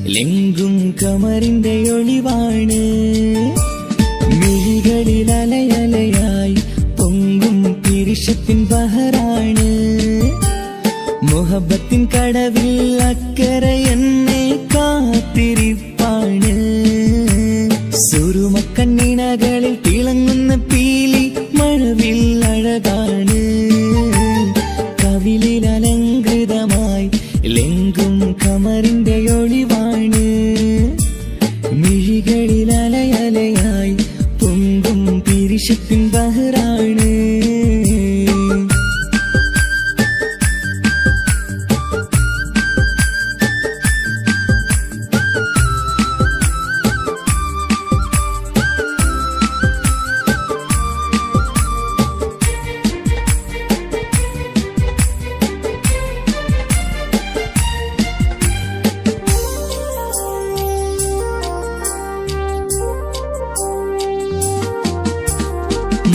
ലെങ്കും കമറിന്റെ ഒളിവാണ്. മിഴികളിൽ അലയലയായി പൊങ്കും പിരിശത്തിൻ ബഹറാണ്. മുഹബത്തിൻ കടവിൽ അക്കരെ എന്നെ കാത്തിരിപ്പാണ്. സുറുമക്കണ്ണിണകളിൽ തിളങ്ങുന്ന പീലി മഴവിൽ അഴകാണ്. കവിളിൽ അലങ്കൃതമായി ലെങ്കും കമറിന്റെ ഒളിവാണ്. മിഴികളിൽ അലയലയായി പൊങ്കും പിരിശത്തിൻ ബഹറാണ്.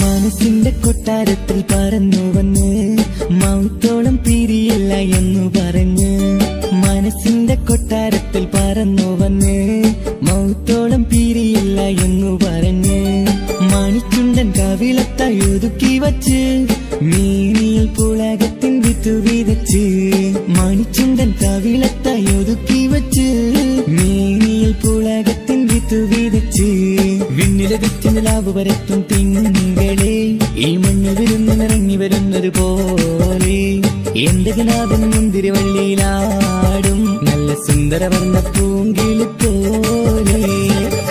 മനസ്സിന്റെ കൊട്ടാരത്തിൽ പറന്നു വന്ന് മൗത്തോളം പിരിയില്ല എന്നു പറഞ്ഞ്. മനസ്സിന്റെ കൊട്ടാരത്തിൽ പറന്നു വന്ന് മൗത്തോളം പിരിയില്ല എന്നു പറഞ്ഞ്. മണിച്ചുണ്ടൻ കവിളത്തായി ഒതുക്കി വച്ച് മീനിയിൽ പുളകത്തിൻ വിത്തു വിതച്ച്. മണിച്ചുണ്ടൻ കവിളത്തായി ഒതുക്കി വച്ച് മീനിയിൽ പുളകത്തിൻ വിത്തു വിതച്ച്. വിണ്ണിലതിച്ച് നിലാവ് വരത്തും തിങ്കളെ ഈ മണ്ണിൽ വിരുന്നിറങ്ങി വരുന്നത് പോലെ. എന്റെ കിനാവിൻ മുന്തിരിവള്ളിയിലാടും നല്ല സുന്ദരവർണ്ണ പൂങ്കിളി പോലെ.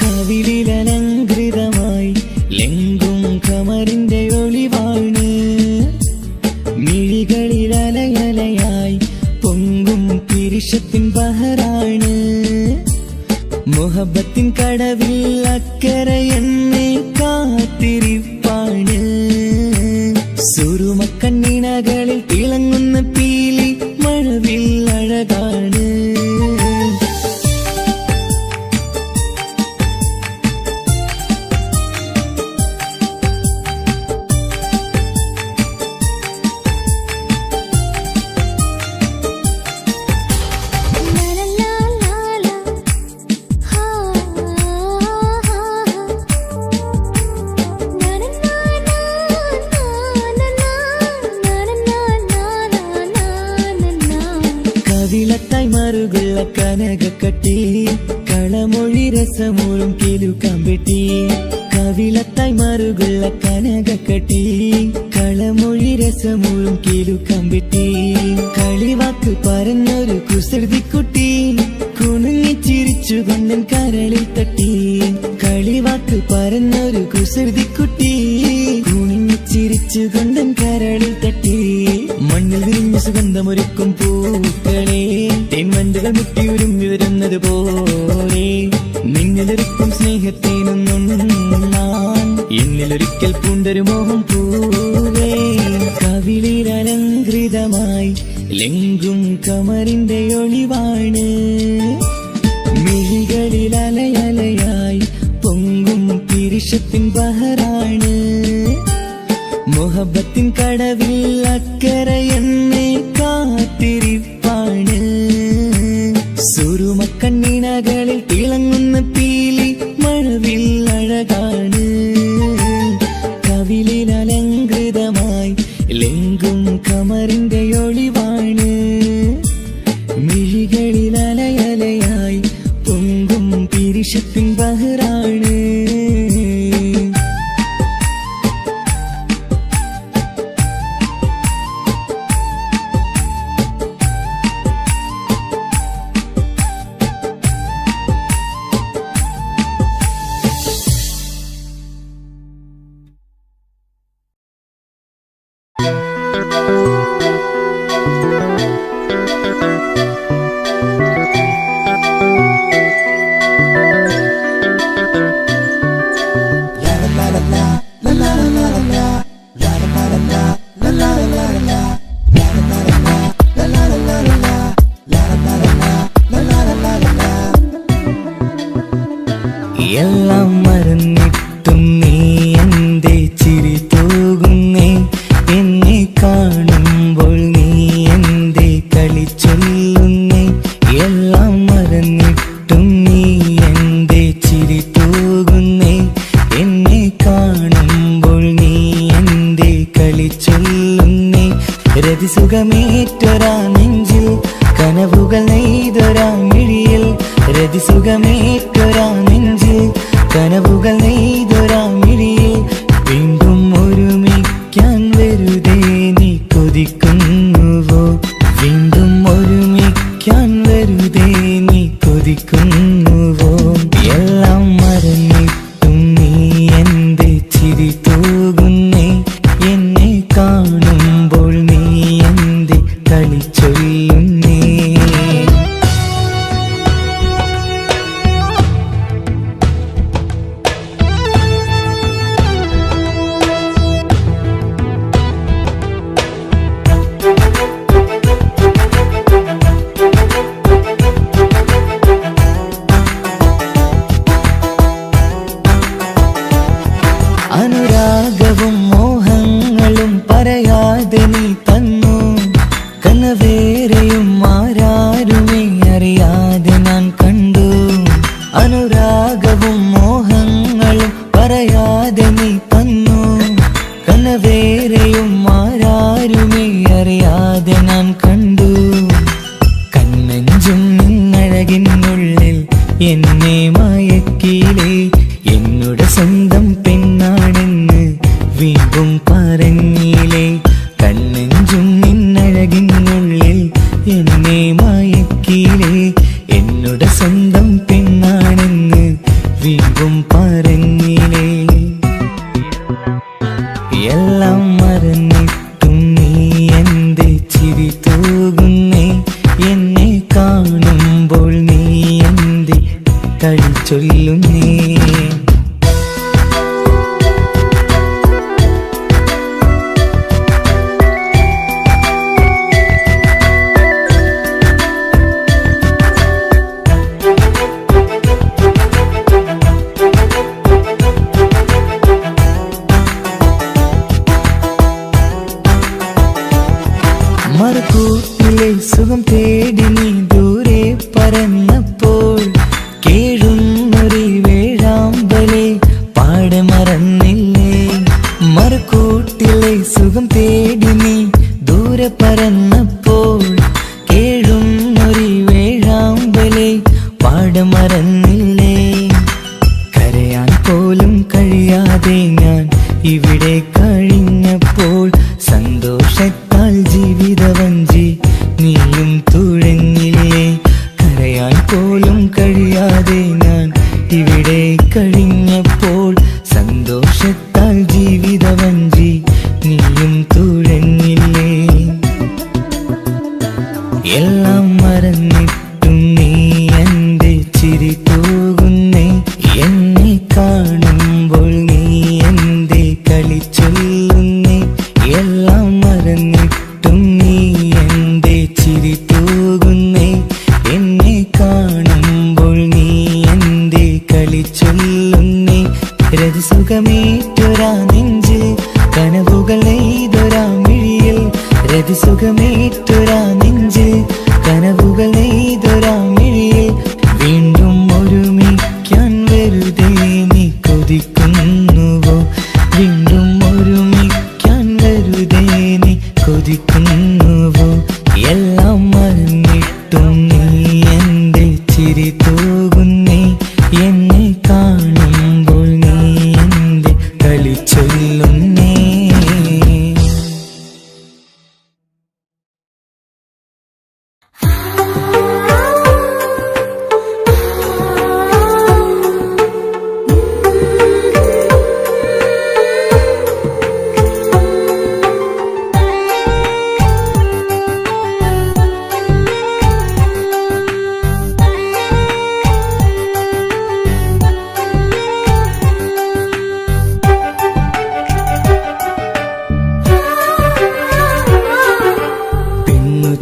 കവിളിൽ അലങ്കൃതമായി ലെങ്കും കമറിന്റെ ഒളിവാണ്. മിഴികളിൽ അലയലയായി പൊങ്കും പിരിശത്തിൻ ബഹറാണ്. മുഹബത്തിൻ കടവിൽ അക്കരെ എന്നെ കാത്തിരിപ്പാണ്. സുറുമക്കണ്ണിണകളിൽ തിളങ്ങുന്ന പീലി മഴവിൽ അഴകാണ്. കവിളത്തായി മറുകുള്ള കനകക്കട്ടി കളമൊഴി രസമൂറും കിലുക്കമ്പെട്ടി. കവിളത്തായി മറുകുള്ള കനകക്കട്ടി കളമൊഴി രസമൂറും കിലുക്കമ്പെട്ടി. കളിവാക്ക് പറഞ്ഞൊരു കുസൃതിക്കുട്ടി കുണുങ്ങി ചിരിച്ചുകൊണ്ടൻ കരളിൽ തട്ടി. കളിവാക്ക് പറഞ്ഞൊരു കുസൃതിക്കുട്ടി കുണുങ്ങി ചിരിച്ചുകൊണ്ടൻ കരളിൽ തട്ടി. മണ്ണിൽ വിരിഞ്ഞ സുഗന്ധമൊരുക്കും പൂക്കളെ തെന്മണ്ടുകൾ മുട്ടിയുരുമ്പി വരുന്നത് പോലെ. നിന്നിലൊരുക്കും സ്നേഹത്തേനൊന്നുണ്ണാൻ എന്നിലൊരിക്കൽ പൂണ്ടൊരു മോഹം പൂവേ. കവിളിൽ അലങ്കൃതമായി ലെങ്കും കമറിന്റെ ഒളിവാണ്. മിഴികളിൽ അലയലയായി പൊങ്കും പിരിശത്തിൻ ബഹറാണ്. മുഹബത്തിൻ കടവിൽ അക്കരെ എന്നെ കാത്തിരിപ്പാണ്. സുറുമക്കണ്ണിണകളിൽ തിളങ്ങുന്ന പീലി മഴവിൽ അഴകാണ്. കവിളിൽ അലങ്കൃതമായി ലെങ്കും കമറിന്റെ ഒളിവാണ്. മിഴികളിൽ അലയലയായി പൊങ്കും പിരിശത്തിൻ ബഹറാണ്. എല്ലാം മറന്നിട്ടും നീ എന്റെ ചിരി തൂകുന്നേ. എന്നെ കാണുമ്പോൾ നീ എന്റെ കളി ചൊല്ലുന്നേ. എല്ലാം മറന്നിട്ടും രതിസുഖമേറ്റൊരാ നെഞ്ചിൽ കനവുകൾ നെയ്തൊരാ മിഴിയിൽ രതിസുഖമേറ്റൊരാ നെഞ്ചിൽ കനവുകൾ നെയ്തൊരാ മിഴിയിൽ വീണ്ടും ഒരുമിക്കാൻ വെറുതെ നീ കൊതിക്കുന്നുവോ വീണ്ടും ഒരുമിക്കാൻ വെറുതെ നീ കൊതിക്കുന്നുവോ എല്ലാം മറന്നിട്ടും നീ എന്റെ ചിരി തൂകുന്നേ എന്നെ കാണുമ്പോൾ നീ എന്റെ കളി ചൊല്ലുന്നേ അനുരാഗവും മോഹങ്ങളും പറയാതെ നീ തന്നു കനവേറെയും ആരാരുമേ അറിയാതെ ഞാൻ കണ്ടു അനുരാഗവും മോഹങ്ങളും പറയാതെ നീ തന്നു കനവേറെയും ആരാരുമേ അറിയാതെ ഞാൻ കണ്ടു കണ്ണഞ്ചും നിന്നഴകിനുള്ളിൽ എന്നെ മയക്കിയിലേ എന്നോട് സ്വന്തം പെണ്ണാണെന്ന് വീണ്ടും പറഞ്ഞില്ലേ കണ്ണെഞ്ചും നിന്നഴകിനുള്ളിൽ എന്നെ മയക്കിയില്ലേ എന്നോട് സ്വന്തം പെണ്ണാണെന്ന് വീണ്ടും പറഞ്ഞില്ലേ എല്ലാം മറന്നിട്ടും നീ എന്റെ ചിരി തൂകുന്നേ എന്നെ കാണുമ്പോൾ നീ എന്റെ കളി ചൊല്ലുന്നേ മറുകൂട്ടിലെ സുഖം തേടി നീ ദൂരെ പറന്നപ്പോൾ കേഴുന്നൊരു വേഴാമ്പലെ പാടെ മറന്നില്ലേ മറുകൂട്ടിലെ സുഖം തേടി നീ ദൂരെ പറന്നപ്പോൾ കേഴുന്നൊരു വേഴാമ്പലെ പാടെ മറന്നില്ലേ കരയാൻ പോലും കഴിയാതെ ഞാൻ ഇവിടെ കഴിഞ്ഞപ്പോൾ സന്തോഷത്താൽ ജീവിതവഞ്ചി നീയും തുഴഞ്ഞില്ലേ കരയാൻ പോലും കഴിയാതെ ഞാൻ ഇവിടെ കഴിഞ്ഞപ്പോൾ സന്തോഷത്താൽ ജീവിതവഞ്ചി നീയും തുഴഞ്ഞില്ലേ എല്ലാം മറന്നിട്ടും നീ എന്റെ ചിരി തൂകുന്നേ എന്നെ കാണുമ്പോൾ നീ എന്റെ കളി ചൊല്ലുന്നേ എല്ലാം മറന്നിട്ടും നീ എന്റെ ചിരി തൂകുന്നേ എന്നെ കാണുമ്പോൾ നീ എന്റെ കളി ചൊല്ലുന്നേ രതിസുഖമേറ്റൊരാ നെഞ്ചിൽ കനവുകൾ നെയ്തൊരാ മിഴിയിൽ രതിസുഖമേറ്റൊരാ നെഞ്ചിൽ കനവുകൾ നെയ്തൊരാ മിഴിയിൽ വീണ്ടും ഒരുമിക്കാൻ വെറുതെ നീ കൊതിക്കുന്നുവോ വീണ്ടും ഒരുമിക്കാൻ വെറുതെ നീ കൊതിക്കുന്നുവോ എല്ലാം മറന്നിട്ടും നീ എന്റെ ചിരി തൂകുന്നേ എന്നെ കാണുമ്പോൾ നീ എന്റെ കളി ചൊല്ലുന്നേ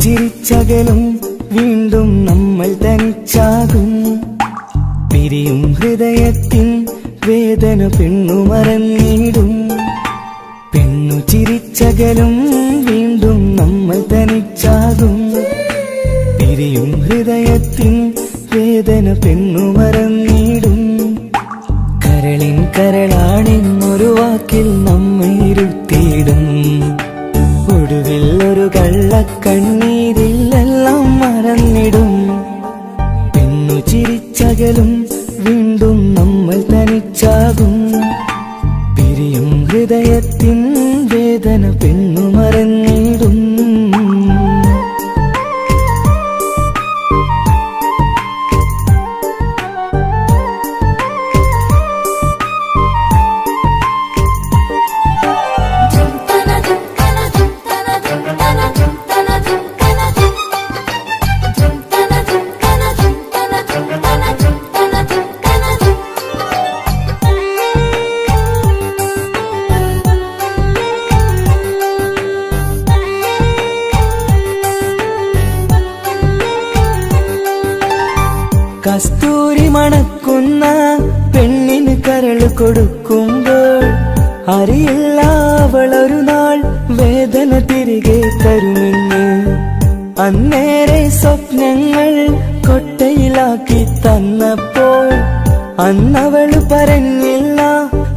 ചിരിച്ചകലും വീണ്ടും നമ്മൾ തനിച്ചാകും പിരിയും ഹൃദയത്തിൻ വേദന പെണ്ണു മറന്നിടും പെണ്ണു ചിരിച്ചകലും വീണ്ടും നമ്മൾ തനിച്ചാകും പിരിയും ഹൃദയത്തിൻ വേദന പെണ്ണു മറന്നിടും കരളിൻ കരളാണെന്നൊരു വാക്കിൽ നമ്മെ ഇരുത്തിയിടും ഒടുവിൽ ഒരു കള്ള കള്ളക്കണ്ണീരിലെല്ലാം മറന്നിടും. പെണ്ണു ചിരിച്ചകലും വീണ്ടും നമ്മൾ തനിച്ചാകും. പിരിയും ഹൃദയത്തിൻ വേദന പെണ്ണു മറന്നിടും. കസ്തൂരി മണക്കുന്ന പെണ്ണിന് കരള് കൊടുക്കുമ്പോൾ അറിയില്ല അവളൊരു നാൾ വേദന തിരികെ തരുമെന്ന്. അന്നേരെ സ്വപ്നങ്ങൾ കൊട്ടയിലാക്കി തന്നപ്പോൾ അന്നവള് പറഞ്ഞില്ല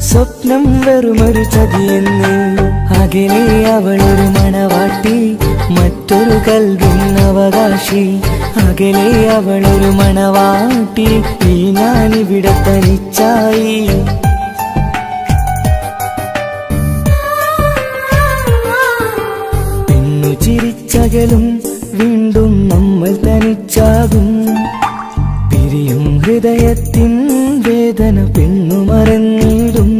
സ്വപ്നം വെറുമൊരു ചതിയെന്ന്. അകലെ അവളൊരു മണവാട്ടി, മറ്റൊരു കൽവിൻ അവകാശി. അകലെ അവളൊരു മണവാട്ടി, ഈ ഞാനിവിടെ തനിച്ചായി. പെണ്ണു ചിരിച്ചകലും വീണ്ടും നമ്മൾ തനിച്ചാകും. പിരിയും ഹൃദയത്തിൻ വേദന പെണ്ണു മറന്നിടും.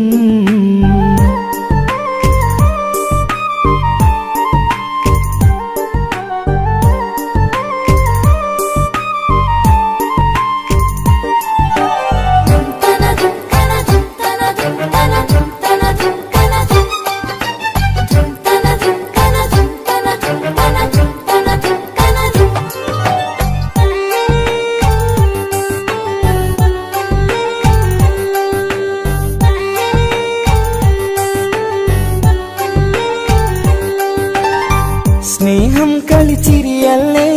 സ്നേഹം കളിച്ചിരിയല്ലേ,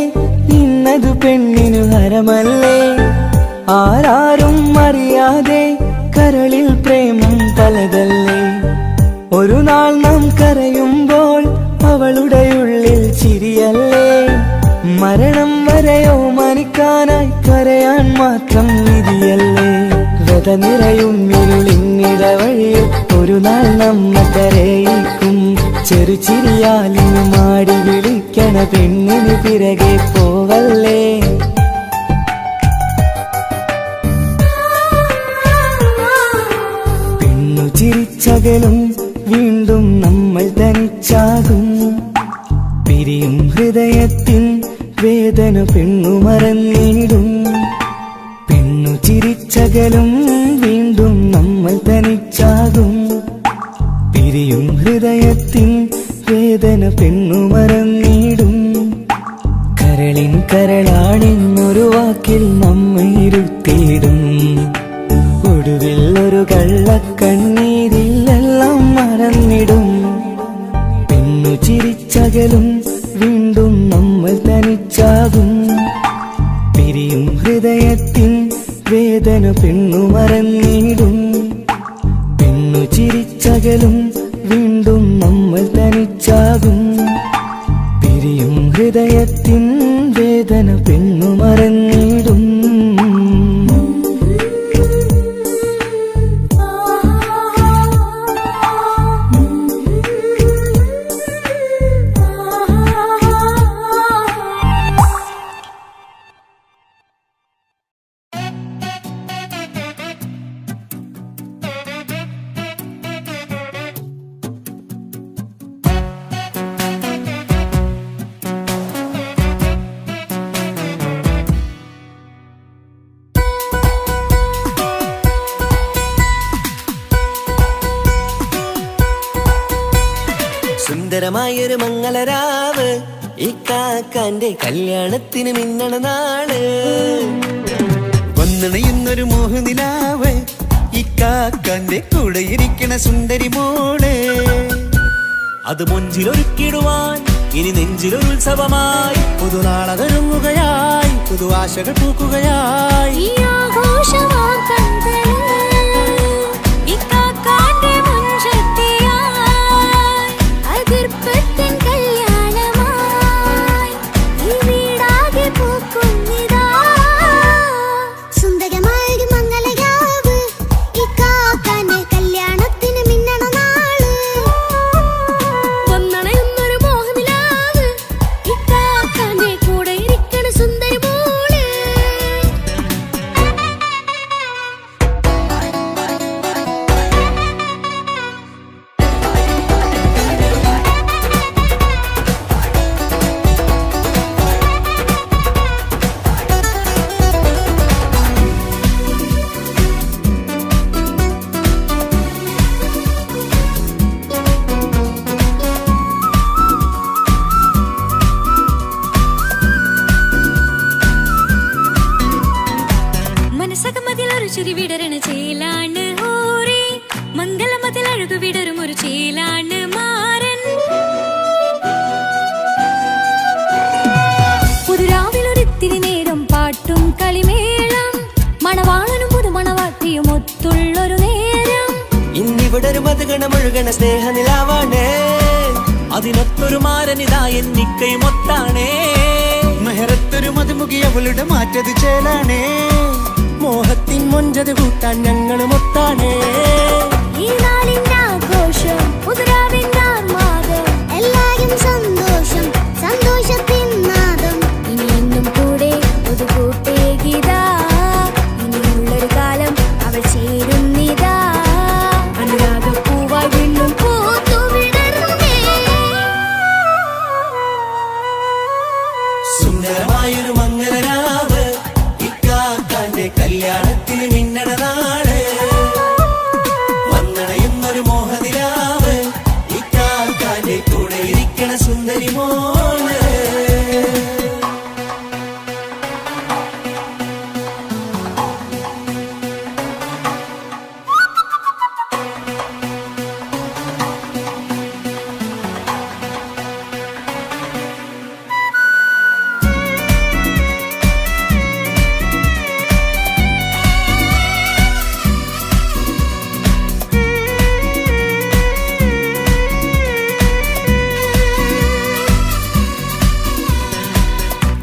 ഇന്നതു പെണ്ണിനു ഹരമല്ലേ. ആരാരും അറിയാതെ കരളിൽ പ്രേമം പലതല്ലേ. ഒരു നാൾ നാം കരയുമ്പോൾ അവളുടെ ഉള്ളിൽ ചിരിയല്ലേ. മരണം വരെയോ മരിക്കാനായി കരയാൻ മാത്രം വിധിയല്ലേ. വ്യത നിറയും ഇരുളിന്നിടവഴിയിൽ ഒരു നാൾ നമ്മ കരയിക്കും. ചെറുചിരിയാലിന് മാടി വിളിക്കണ പെണ്ണിന് പിറകെ പോവല്ലേ. പെണ്ണു ചിരിച്ചകലും വീണ്ടും നമ്മൾ തനിച്ചാകും. പിരിയും ഹൃദയത്തിൻ വേദന പെണ്ണു മറന്നിടും. പെണ്ണു ചിരിച്ചകലും വീണ്ടും നമ്മൾ തനിച്ചാകും. പിരിയും ഹൃദയത്തിൻ വേദന പെണ്ണു മറന്നിടും. കരളിൻ കരളാണെന്നൊരു വാക്കിൽ നമ്മെ ഇരുത്തിയിടും. ഒടുവിൽ ഒരു കള്ളക്കണ്ണീരിലെല്ലാം മറന്നിടും. പെണ്ണു ചിരിച്ചകലും വീണ്ടും നമ്മൾ തനിച്ചാകും. പിരിയും ഹൃദയത്തിൻ വേദന പെണ്ണു മറന്നിടും. പെണ്ണു ചിരിച്ചകലും വീണ്ടും നമ്മൾ തനിച്ചാകും. പിരിയും ഹൃദയത്തിൻ വേദന പെണ്ണു മറന്നിടും. സുന്ദരമായൊരു മംഗളരാവ്, ഈ കാക്കാന്റെ കല്യാണത്തിന് മിന്നണ നാള്. വന്നണയുന്നൊരു മോഹനിലാവ്, ഈ കാക്കാന്റെ കൂടെ ഇരിക്കണ സുന്ദരി മോള്. അത് മൊഞ്ചിലൊരുക്കിടുവാൻ ഇനി നെഞ്ചിലൊരു ഉത്സവമായി. പുതുനാളതൊരുങ്ങുകയായി, പുതുവാശകൾ പൂക്കുകയായി. മനസ്സകമതിൽ ഒരു ചിരി വിടരണ ചേലാണ് ഓരേ മംഗളമതിൽ അഴകു വിടരും ഒരു ചേലാണ് മാരൻ പുതുരാവിലൊരിത്തിരി നേരം പാട്ടും കളിമേളം മണവാളനും പുതുമണവാട്ടിയും ഒത്തുള്ളൊരു നേരം ഇന്നിവിടെ ഒരു മധുഗണമൊഴുകണ സ്നേഹനിലാവാണേ അതിനൊത്തൊരു മാരനിതാ എന്നിക്കൈമൊത്താണേ മെഹറത്തൊരു മധുമുഖി അവളുടെ മാറ്റത് ചേലാണേ മോഹത്തിൻ മൊഞ്ചത് കൂട്ടാൻ ഞങ്ങളും ഒത്താണേ ഈ നാളിന്റെ ആഘോഷം പുതുരാവിന്റെ ആർമാദം എല്ലാരും സന്തോഷം സന്തോഷത്തിൻ നാദം ഇനി എന്നും കൂടെ പുതുകൂട്ടേ ഗീതാ ഇനിയുള്ളൊരു കാലം അവൾ ചേരുന്നിതാ അനുരാഗപ്പൂവായി വീണ്ടും പൂത്തുവിടരുന്നേ സുന്ദരമായൊരു മംഗളരാവ് ഇക്കാക്കാന്റെ കല്യാണത്തിന് മിന്നണ നാട് വന്നണയുന്നൊരു മോഹനിലാവ് ഇക്കാക്കാന്റെ കൂടെ ഇരിക്കണ സുന്ദരി മോള്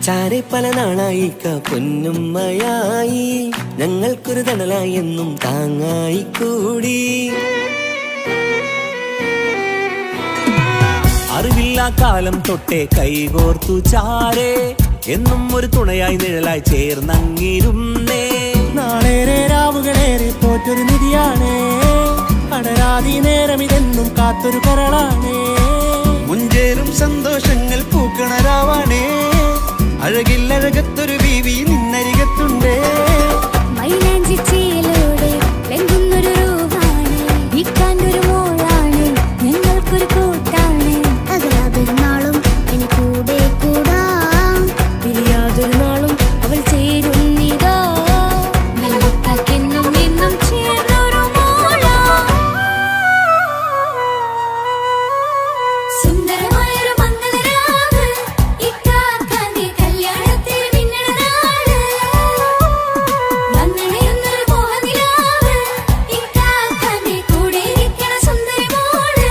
ചാരെ പല നാളായി പൊന്നുമ്മയായി ഞങ്ങൾക്കൊരു തണലായി എന്നും താങ്ങായി കൂടി അറിവില്ലാ കാലം തൊട്ടേ കൈകോർത്തു ചാരേ എന്നും ഒരു തുണയായി നിഴലായി ചേർന്നങ്ങിരുന്നേ നാളേറെ രാവുകളേറെ പോറ്റൊരു നിധിയാണേ അടരാതി നേരം ഇതെന്നും കാത്തൊരു കരളാണേ മുഞ്ചേറും സന്തോഷങ്ങൾ പൂക്കണരാവാണേ അഴകില്ലഴകത്തൊരു ബീവി നിന്നരികത്തുണ്ടേ മൈലാഞ്ചിച്ചേലോടെ ലംഘുന്നൊരു രൂപാണ് വിക്കാനൊരു മോളാണ് ഞങ്ങൾക്കൊരു കൂട്ടാണ് അകലാതൊരുനാളും ഇനി കൂടെ കൂടാം പിരിയാതൊരു നാളും അവൾ ചേരുന്നിതാ നൽവക്കാക്കെന്നും എന്നും ചേർന്നൊരു മോളാ സുന്ദരമായൊരു മംഗളരാവ് ഇക്കാക്കാന്റെ കല്യാണത്തിന് മിന്നണ നാട് വന്നണയുന്നൊരു മോഹനിലാവ് ഇക്കാക്കാന്റെ കൂടെ ഇരിക്കണ സുന്ദരി മോള്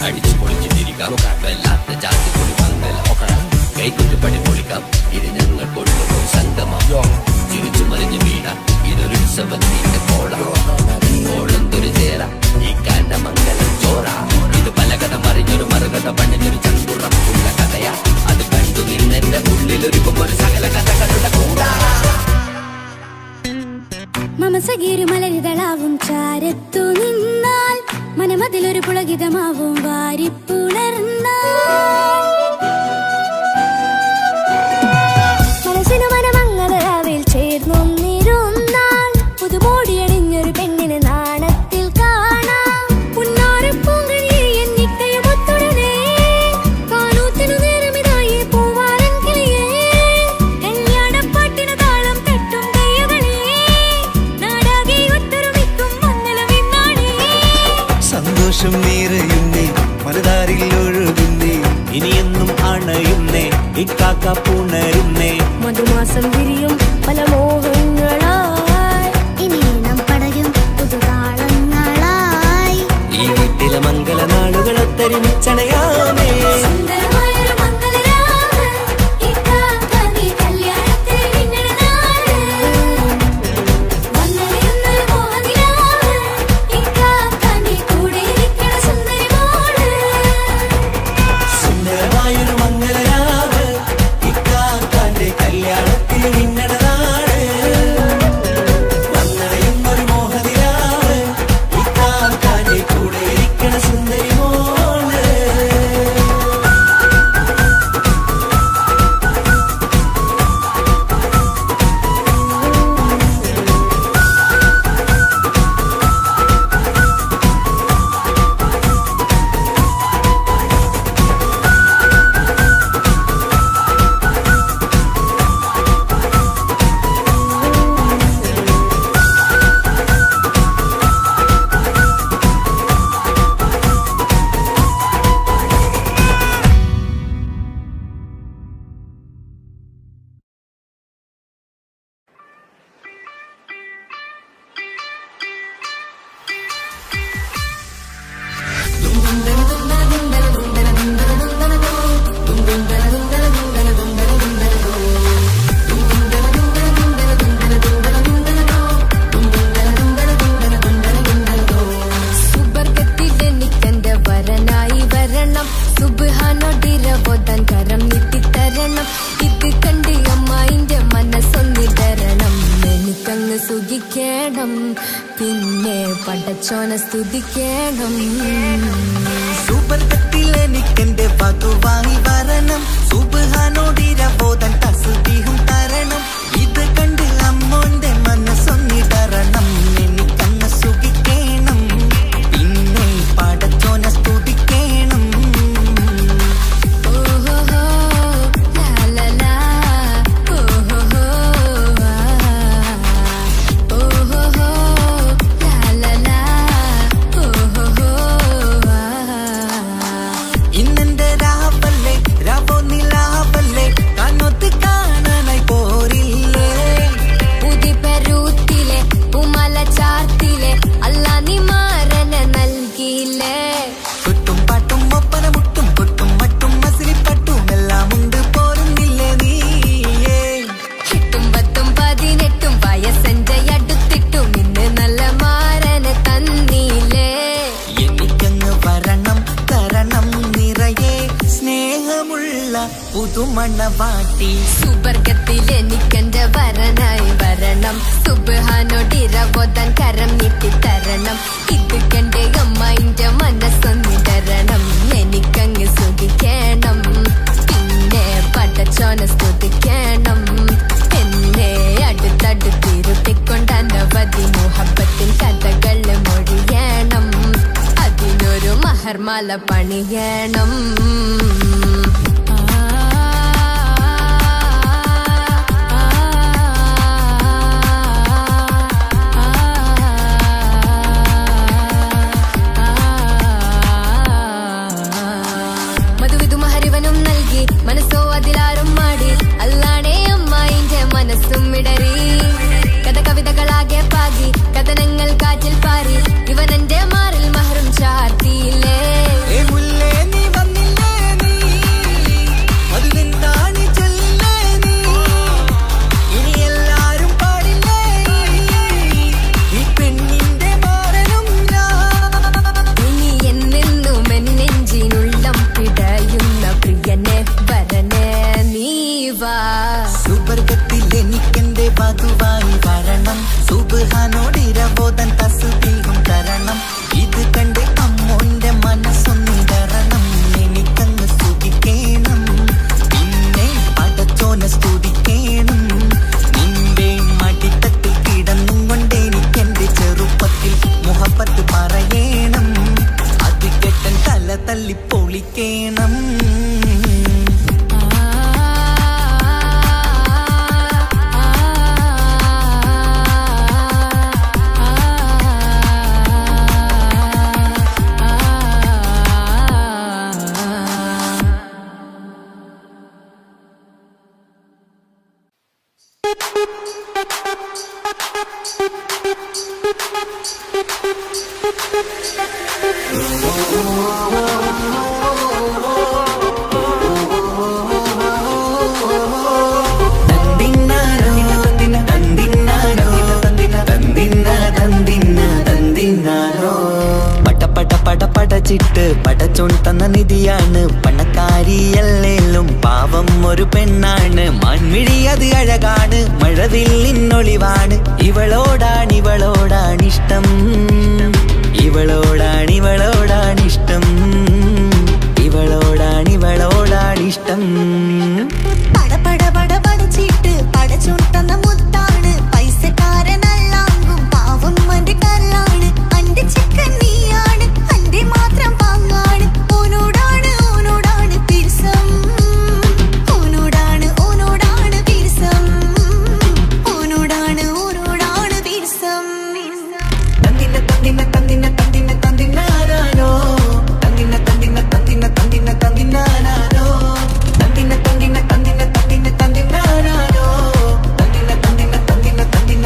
അടിച്ചു പൊളിച്ചിട്ടിരിക്കാം വല്ലാത്ത ജാതി പൊളി മംഗലം കൈകൊണ്ടു പണി പൊളിക്കാം ഇത് ഞങ്ങൾ കൊണ്ടുപോകും സംഗമം ചിരിച്ചു മറിഞ്ഞു വീടാം ഇതൊരു ഉത്സവത്തിന്റെ കോളം കോളന്തൊരു ചേര ഈ കാണ്ട മംഗലം ചോറ ഇത് പലകഥ മറിഞ്ഞൊരു മറുകഥ പണിഞ്ഞൊരു ചങ്കുറം ഉള്ള കഥയാ അത് കണ്ടു നിന്നെന്റെ ഉള്ളിലൊരുക്കും ഒരു സകല കഥകളുടെ കൂടാ മമസഗീരു മലരിതളാവും ചാരത്തു നിന്നാൽ മനമതിലൊരു പുളകിതമാവും വാരിപ്പുണർന്നാൽ മനസ്സിനു മനമംഗളരാവിൽ ചേർന്നൊന്നിരുന്നാൽ പുതുമോടിയണിഞ്ഞൊരു പെണ്ണിന് നാണത്തിൽ കാണാം പുന്നാരപ്പൂങ്കണിയെ എന്നിക്കയും ഒത്തുടനെ കാനൂത്തിനു നേരമിതായി പൂവാലൻ കിളിയേ കല്യാണപ്പാട്ടിന് താളം തട്ടും കയ്യുകളേ നാടാകെ ഒത്തൊരുമിക്കും മംഗളം ഇന്നാണേ സന്തോഷം നിറയുന്നേ മനതാരിൽ ഒഴുകുന്നേ ഇനിയെന്നും അണയുന്നേ ഇക്കാക്ക പുണരുന്നേ മധുമാസം വിരിയും പല മോഹങ്ങളായി ഇനി നാം പടരും പുതുതാളങ്ങളായി ഈ വീട്ടിലെ മംഗള നാളുകളൊത്തരിമിച്ചണയാമേ സുന്ദരമായൊരു മംഗളരാവ് ഇക്കാക്കാന്റെ കല്യാണത്തിന് മിന്നണ നാട് വന്നണയുന്നൊരു മോഹനിലാവ് ഇക്കാക്കാന്റെ കൂടെ ഇരിക്കണ സുന്ദരി മോള് സുന്ദരമായൊരു മംഗളരാവ് ഇക്കാക്കാന്റെ കല്യാണത്തിന് മിന്നണ നാട് വന്നണയുന്നൊരു മോഹനിലാവ് ഇക്കാക്കാന്റെ കൂടെ ഇരിക്കണ സുന്ദരി മോള് സുബ്ഹാനോടിരവോദൻ കരം നീട്ടിത്തരണം ഇത് കണ്ട് അമ്മായിന്റെ മനസ്സൊന്നിടരണം എനിക്കങ്ങ് സുഖിക്കണം പിന്നെ പടച്ചോനെ സ്തുതിക്കണം സുബർഗത്തിൽ എനിക്കെന്റെ വധുവായി വരണം സുബ്ഹാനോടിരവോദൻ തസ്ബീഹും തരണം ഇത് കണ്ട് അമ്മോന്റെ മനസ്സൊന്നിടരണം എനിക്കങ്ങ് സുഖിക്കണം പിന്നെ പടച്ചോനെ സ്തുതിക്കണം ഓഹോ ലാ ഓഹോ ഓഹോ ലാ ഓഹോ ഇന്നെന്റെ രാവല്ലേ രാവോ നിലാവല്ലേ കണ്ണൊത്ത് കാണാനായി പോരില്ലേ ഉദിപരൂത്തിലെ ഉമല ചാർത്തിലെ അല്ലാ നീ മാരനെ നൽകിയില്ലേ കുട്ടും പാട്ടും ഒപ്പന മുട്ടും കൊട്ടും മട്ടും മസിലിപ്പട്ടും എല്ലാം ഉണ്ട് പോരുന്നില്ലേ നീയേ 8 10 18 വയസ്സെന്റെ അടുത്തിട്ടും ഇന്ന് നല്ല മാരനെ തന്നീലേ എനിക്കങ്ങ് വരണം തരണം നിറയെ സ്നേഹമുള്ള പുതുമണവാട്ടി സുബർഗത്തിൽ എനിക്കെന്റെ വരനായി വരണം സുബ്ഹാനോടിരവോദൻ കരം നീട്ടിത്തരണം ഇത് കണ്ട് അമ്മായിന്റെ മനസ്സൊന്നിടരണം എനിക്കങ്ങ് സുഖിക്കണം പിന്നെ പടച്ചോനെ സ്തുതിക്കണം എന്നെ അടുത്തടുത്തിരുത്തിക്കൊണ്ട് അനവധി മുഹബത്തിൻ കഥകൾ മൊഴിയണം അതിനൊരു മഹർമാല പണിയണം മധുവിധു മഹരിവനും നൽകി മനസ്സോ അതിലാരും മാടി അല്ലാണേ അമ്മായിന്റെ മനസ്സും ഇടറി കഥ കവിതകളാകെ പാകി കഥനങ്ങൾ കാറ്റിൽ പാറി ഇവനെന്റെ മാറിൽ മഹറും ചാർത്തിയില്ലേ ഏ മുല്ലേ നീ വന്നില്ലേ നീ മധുവിന്താണി ചൊല്ലേ നീ ഇനി എല്ലാരും പാടില്ലേ ഈ പെണ്ണിന്റെ മാറനും ഇനി എന്നെന്നും എൻ നെഞ്ചിനുള്ളം പിടയുന്ന പ്രിയനെ വരനെ നീ വാ സുബർഗത്തിൽ എനിക്കെന്റെ വധുവായി വരണം സുബ്ഹാനോടിരവോദൻ തസ്ബീഹും തരണം ഇത് കണ്ട് അമ്മോന്റെ മനസ്സൊന്നിടരണം എനിക്കങ്ങ് സുഖിക്കണം പിന്നെ പടച്ചോനെ സ്തുതിക്കണം നിന്റെ മടിത്തട്ടിൽ കിടന്നും കൊണ്ട് എനിക്കെന്റെ ചെറുപ്പത്തിൽ മുഹബത്ത് പറയണം അത് കെട്ടൻ തല തല്ലി പൊളിക്കണം പടച്ചിട്ട് പടച്ചോൺ തന്ന നിധിയാണ് പണക്കാരിയല്ലേലും പാവം ഒരു പെണ്ണാണ് മാൻമിഴി അത് അഴകാണ് മഴവില്ലിന്നൊളിവാണ് ഇവളോടാണിഷ്ടം ഇവളോടാണിഷ്ടം ഇവളോടാണിഷ്ടം പടച്ചിട്ട് പടച്ചോൺ തന്ന മുത്താണ് പൈസക്കാരനല്ലാങ്കും പാവം അന്റെ കല്ലാണ് അന്റെ ചിക്കൻ നീയാണ് അന്റെ മാത്രം പാങ്ങാണ് ഓനോടാണ് പിരിസം ഓനോടാണ് പിരിസം ഓനോടാണ് പിരിസം തന്തിനാരോ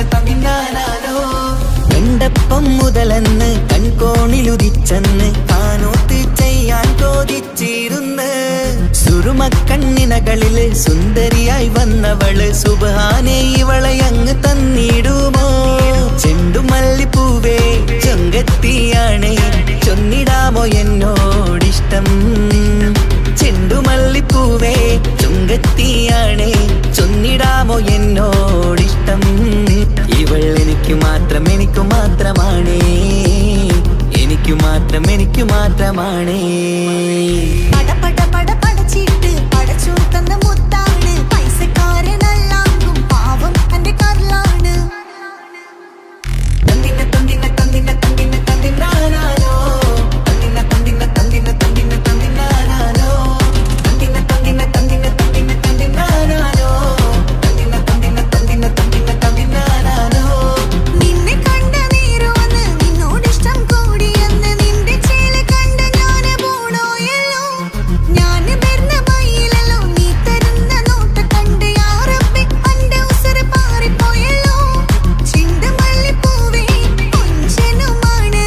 തന്തിനാരോ എണ്ടപ്പം മുതലെന്ന് കൺകോണിലുദിച്ചെന്ന് കാനോത്ത് ചെയ്യാൻ ചോദിച്ചിരുന്ന് സുറുമക്കണ്ണിനകളില് സുന്ദരിയായി വന്നവള് സുബ്ഹാനെ ഇവളെ അങ്ങ് തന്നിടുമോ ചെണ്ടുമല്ലിപ്പൂവേ ചൊങ്കത്തിയാണ് ചൊന്നിടാമോ എന്നോടിഷ്ടം മണമാണേ. പട പട പട പടച്ചിട്ട് പടച്ചോൻ തന്ന മുത്താണ്, പൈസക്കാരനല്ലാങ്കും പാവം എന്റെ കരളാണ്. തന്തിന തന്തിന തന്തിന തന്തിന തന്തിനാനാനോ, തന്തിന തന്തിന തന്തിന തന്തിന തന്തിനാനാനോ, തന്തിന തന്തിന തന്തിന തന്തിന തന്തിനാനാനോ, തന്തിന തന്തിന തന്തിന തന്തിന തന്തിനാനാനോ. നിന്നെ കണ്ട നേരവന്ന് നിന്നോടിഷ്ടം കൂടിയെന്ന് നിന്റെ ചേല കണ്ട ഞാന് പോണോയല്ലോ. ഞാന് വരുന്ന മയിലല്ലോ നീ തരുന്ന നോട്ട കണ്ട് യാ റബ്ബി അന്റെ ഉസറ് പാറിപ്പോയല്ലോ. ചിണ്ടമല്ലിപ്പൂവേ കൊഞ്ചനുമാണ്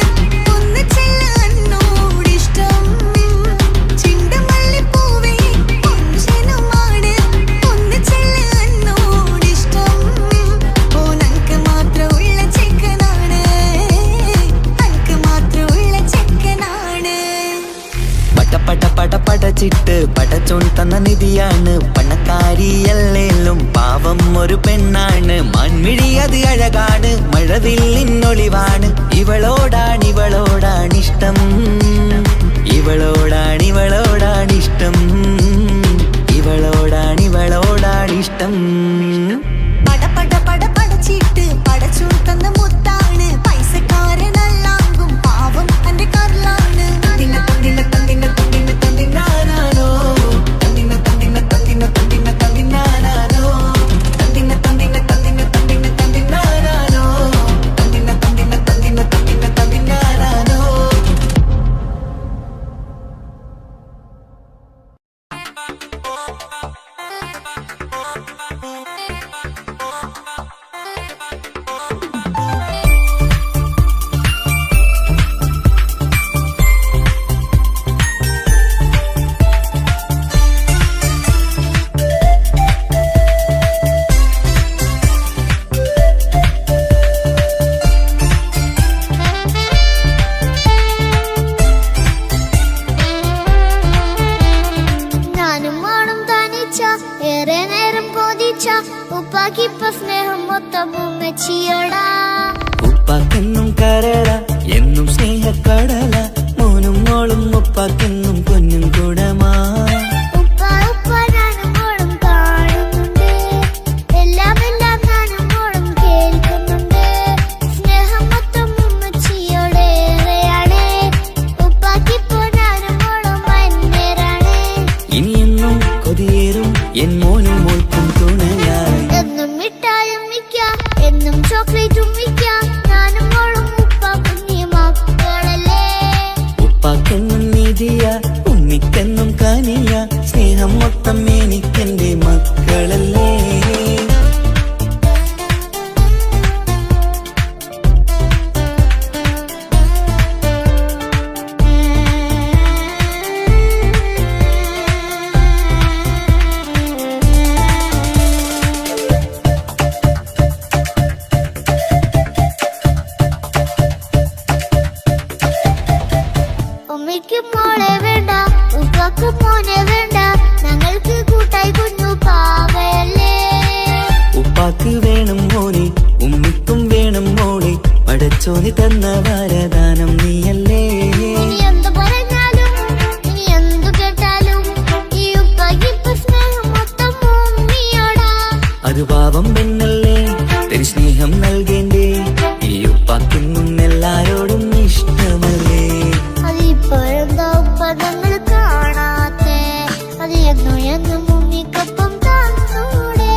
ഒന്ന് ചെല്ല എന്നോടിഷ്ടം. ചിണ്ടമല്ലിപ്പൂവേ കൊഞ്ചനുമാണ് ഒന്ന് ചെല്ല എന്നോടിഷ്ടം. ഓനക്ക് മാത്രമുള്ള ചെക്കനാണ്, അനക്ക് മാത്രമുള്ള ചെക്കനാണ്. പട പട പട പടച്ചിട്ട് പടച്ചോൻ തന്ന നിധിയാണ്, പണക്കാരിയല്ലേലും പാവം ഒരു പെണ്ണാണ്. മൺമിഴി അത് അഴകാണ്, മഴവില്ലിന്നൊളിവാണ്. ഇവളോടാണിഷ്ടം, ഇവളോടാണിഷ്ടം, ഇവളോടാണിഷ്ടം. പട പട പട പടച്ചിട്ട് പടച്ചോൻ തന്ന മുത്താണ്, പൈസക്കാരനല്ലാങ്കും പാവം എന്റെ കരളാണ്. തന്തിന തന്തിന തന്തിന തന്തിന തന്തിനാനാനോ, തന്തിന തന്തിന തന്തിന തന്തിന തന്തിനാനാനോ, തന്തിന തന്തിന തന്തിന തന്തിന തന്തിനാനാനോ, തന്തിന തന്തിന തന്തിന തന്തിന തന്തിനാനാനോ. ഞാനും മോളും തനിച്ച ഏറെ നേരം കൊതിച്ച ഉപ്പാക്കിപ്പ സ്നേഹം മൊത്തം ഉമ്മച്ചിയോടാ. ഉപ്പാക്കെന്നും കരള എന്നും സ്നേഹക്കടല, മോനും മോളും ഉപ്പാക്കെന്നും പൊന്നും കുടമാ. ഉപ്പ ഉപ്പ ഞാനും മോളും കാണുന്നുണ്ട്, എല്ലാം എല്ലാം ഞാനും മോളും കേൾക്കുന്നുണ്ട്. സ്നേഹം മൊത്തം ഉമ്മച്ചിയോടേറെയാണ്, ഉപ്പാക്കിപ്പോ ഞാനും മോളും അന്യരാണ്. ഇനിയെന്നും കൊതിയേറും എൻ മോനും മോൾക്കും തുണയായി. എന്നും മിഠായും മിക്കാം, എന്നും ചോക്ലേറ്റും മിക്കാം, ഞാനും മോളും ഉപ്പ കുഞ്ഞി മക്കളല്ലേ. ഉപ്പാക്കെന്നും നിധിയ ഉമ്മിക്കെന്നും കനിയ, സ്നേഹം മൊത്തം എനിക്കെന്റെ മക്കളല്ലേ. ഉമ്മയ്ക്ക് മോളെ വേണ്ട, ഉപ്പാക്ക് മോനെ വേണ്ട, ഞങ്ങൾക്ക് കൂട്ടായി കുഞ്ഞു പാവയല്ലേ. ഉപ്പാക്ക് വേണം മോനെ, ഉമ്മിക്കും വേണം മോളെ, പടച്ചോന് തന്ന വരദാനം നീയല്ലേ. ഇനി എന്ത് പറഞ്ഞാലും ഇനി എന്തു കേട്ടാലും ഈ ഉപ്പാക്കിപ്പ സ്നേഹം മൊത്തം ഉമ്മിയോടാ. അത് പാവം പെണ്ണല്ലേ, തരി സ്നേഹം നൽകേണ്ടേ, ഈ ഉപ്പാക്കെന്നും എല്ലാരോടും ഇഷ്ടമല്ലേ. അതിപ്പോഴെന്താ ഉപ്പ ഞങ്ങൾ കാണാത്തെ, അത് എന്നും എന്നും ഉമ്മിക്കൊപ്പം തന്നൂടെ.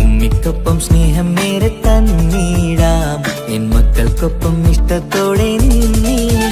ഉമ്മിക്കൊപ്പം സ്നേഹം നേരെ തന്നീടാം, എൻ മക്കൾക്കൊപ്പം ഇഷ്ടത്തോടെ നിന്നീടാം.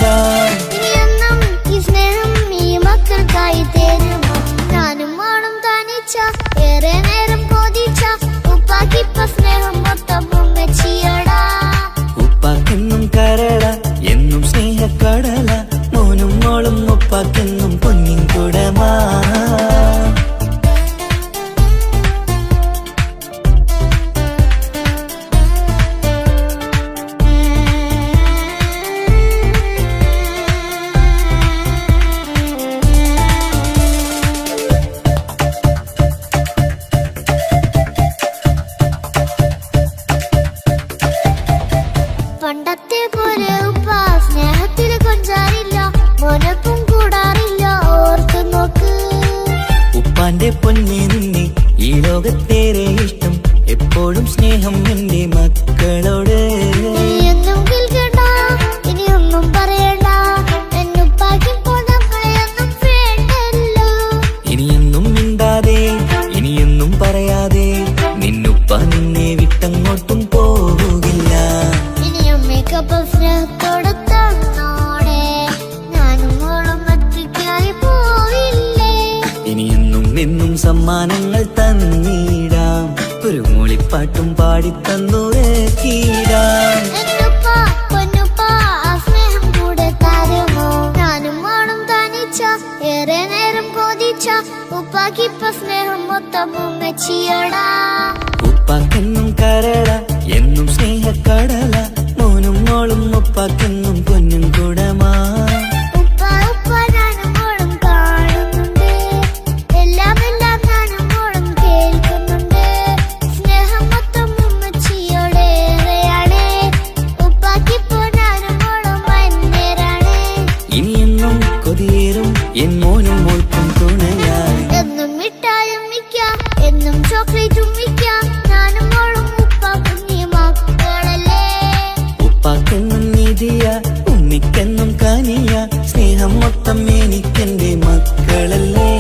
സമ്മാനങ്ങൾ തന്നിടാം, ഒരു മൂളിപ്പാട്ടും പാടിത്തന്നു കീടാം. ഏറെ നേരം കൊതിച്ച ഉപ്പാക്കിപ്പ സ്നേഹം മൊത്തം ഉമ്മച്ചിയോടാ. ഉപ്പാക്കെന്നും കരള എന്നും സ്നേഹക്കടല, മോനും മോളും ഉപ്പാക്കെന്നും പൊന്നും കുടമാ. ഉപ്പ ഉപ്പ ഞാനും മോളും കാണുന്നുണ്ട്, എല്ലാം എല്ലാം ഞാനും മോളും കേൾക്കുന്നുണ്ട്. സ്നേഹം മൊത്തം ഉമ്മച്ചിയോടേറെയാണ്, ഉപ്പാക്കിപ്പോ ഞാനും മോളും വന്നേരാണ്. ഇനിയെന്നും കൊതിയേറും എൻ മോനും മോൾക്കും തുണയായി. എന്നും മിഠായും മിക്കാം, എന്നും ചോക്ലേറ്റും മിക്കാം, ഞാനും മോളും ഉപ്പാക്കുഞ്ഞി മക്കളല്ലേ. ഉപ്പാക്കെന്നും നിധിയ ഉമ്മിക്കെന്നും കനിയ, സ്നേഹം മൊത്തം എനിക്കെന്റെ മക്കളല്ലേ.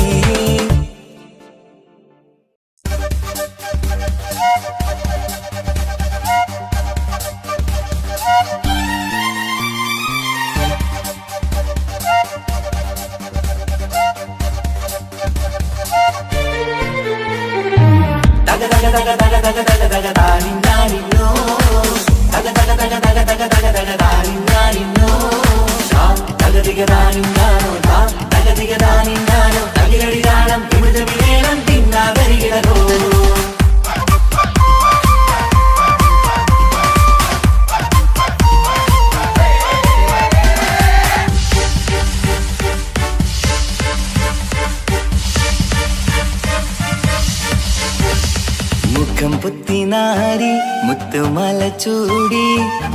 മുഖം പുത്തിനാരി മുത്തുമല ചൂടി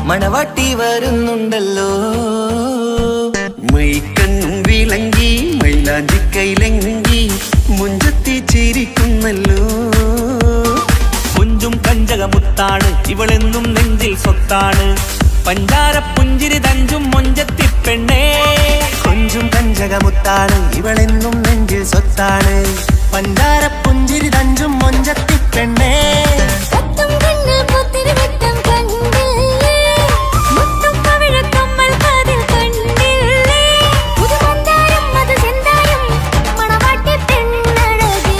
മണവാട്ടി വരുന്നുണ്ടല്ലോ. മൈക്കണ്ണും വിളങ്ങി മൈലാഞ്ചി കൈലങ്കി മുഞ്ചത്തി ചിരിക്കുന്നല്ലോ. കുഞ്ചും കഞ്ചകമുത്താണ് ഇവളെന്നും നെഞ്ചിൽ സ്വത്താണ്, പഞ്ചാര പുഞ്ചിരി തഞ്ചും മൊഞ്ചത്തി പെണ്ണേ. കൊഞ്ചും കഞ്ചകമുത്താണ് ഇവളെന്നും നെഞ്ചിൽ സ്വത്താണ്, പഞ്ചാര പുഞ്ചിരി തഞ്ചും മൊഞ്ചത്തി പെണ്ണേ. കത്തും കണ്ണിൽ പുത്തിരി വെട്ടം കണ്ടില്ലേ, മുത്തും പവിഴക്കമ്മൽ കാതിൽ കണ്ടില്ലേ, പുതുമന്ദാരം മധു ചെന്താരം മണവാട്ടി പെണ്ണഴകേ.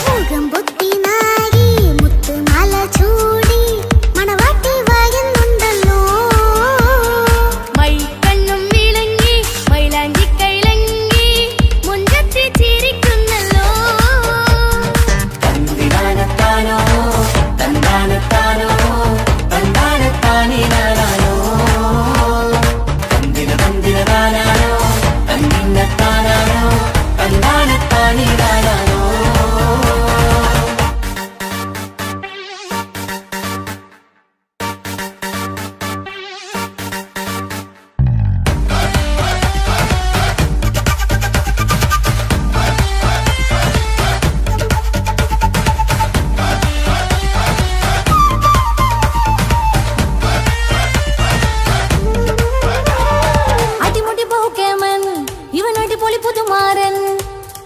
മുഖം പൊത്തി നാരി മുത്തുമാല ചൂടി മണവാട്ടി വരുന്നുണ്ടല്ലോ. മൈക്കണ്ണും വിളങ്ങി മൈലാഞ്ചി കൈലങ്കി മുഞ്ചത്തി ചിരിക്കുന്നല്ലോ. തന്തിനാനത്താനോ തന്താനത്താനോ തന്താനത്താനിനാനോ, തന്തിന തന്തിനാനോ തന്തിന്നത്താനോ തന്താനത്താനിനാനോ. അടിമുടി പോക്കേമൻ ഇവൻ അടിപൊളി പുതുമാരൻ,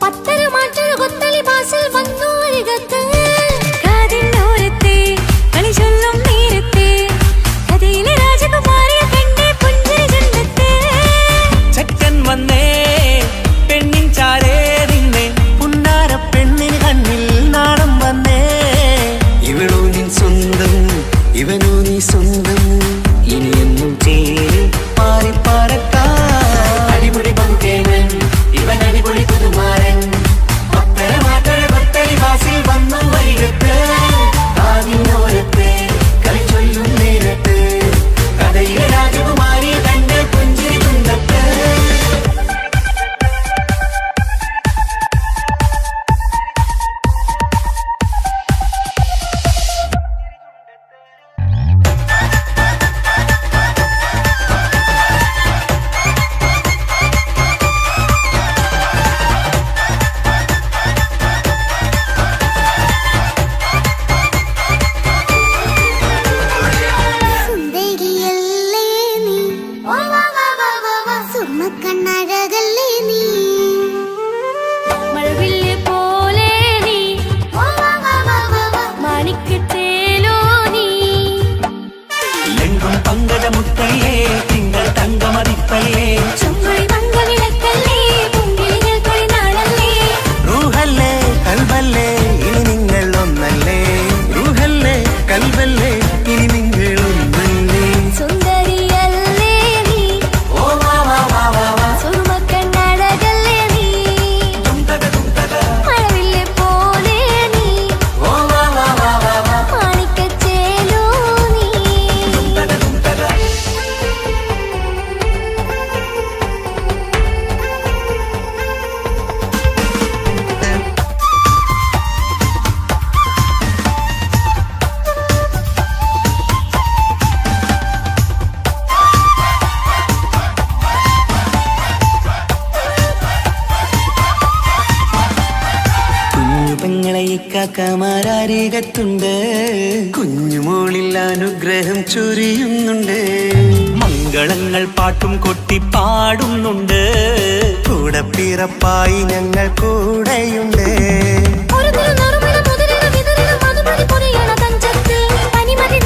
പത്തര മാറ്റൊരു കൊത്തളി ബാസിൽ വന്നു അരികത്ത്. കാതിനോരത്തെ കളി ചൊല്ലും നേരത്തെ കഥയിലെ രാജകുമാരിയെ കണ്ടേ പുഞ്ചിരി ചന്തത്തെ. ചെക്കൻ വന്നേ പെണ്ണിൻ ചാരേ നിന്നേ, പുന്നാര പെണ്ണിന് കണ്ണിൽ നാണം വന്നേ. ഇവളോ നീ സ്വന്തം ഇവനോ നീ സ്വന്തം, ഇനിയെന്നും ചേരി പാറി പാറക്കാം. അടിപൊളി പങ്കേവൻ ഇവൻ അടിപൊളി പുതുമാരൻ, പത്തര മാറ്റഴ കൊത്തളി ബാസിൽ വന്നു വരികത്ത്. കാതിനോരത്ത് കളി ചൊല്ലും നേരത്ത് കഥയിലെ രാജകുമാരി തന്റെ പുഞ്ചിരി തുണ്ടത്ത്. സുന്ദരിയല്ലേ നീ, സുമ്മക്കണ്ണഴകല്ലേ നീ. മഴവില്ല് പോലെ നീ, മാണിക്കത്തേലോ നീ. എങ്കും പങ്കജമുത്തല്ലേ തിങ്കൾ തങ്കമതിപ്പല്ലേ. ചുമഴി മംഗവിളക്കല്ലേ, പൊങ്കിളികൾ ഇക്കാക്കമാരരികത്തുണ്ട്. കുഞ്ഞുമോളിൽ അനുഗ്രഹം ചൊരിയുന്നുണ്ട്. മംഗളങ്ങൾ പാട്ടും കൊട്ടി പാടുന്നുണ്ട്. കൂടെ പിറപ്പായി ഞങ്ങൾ കൂടെയുണ്ട്. പനിമതി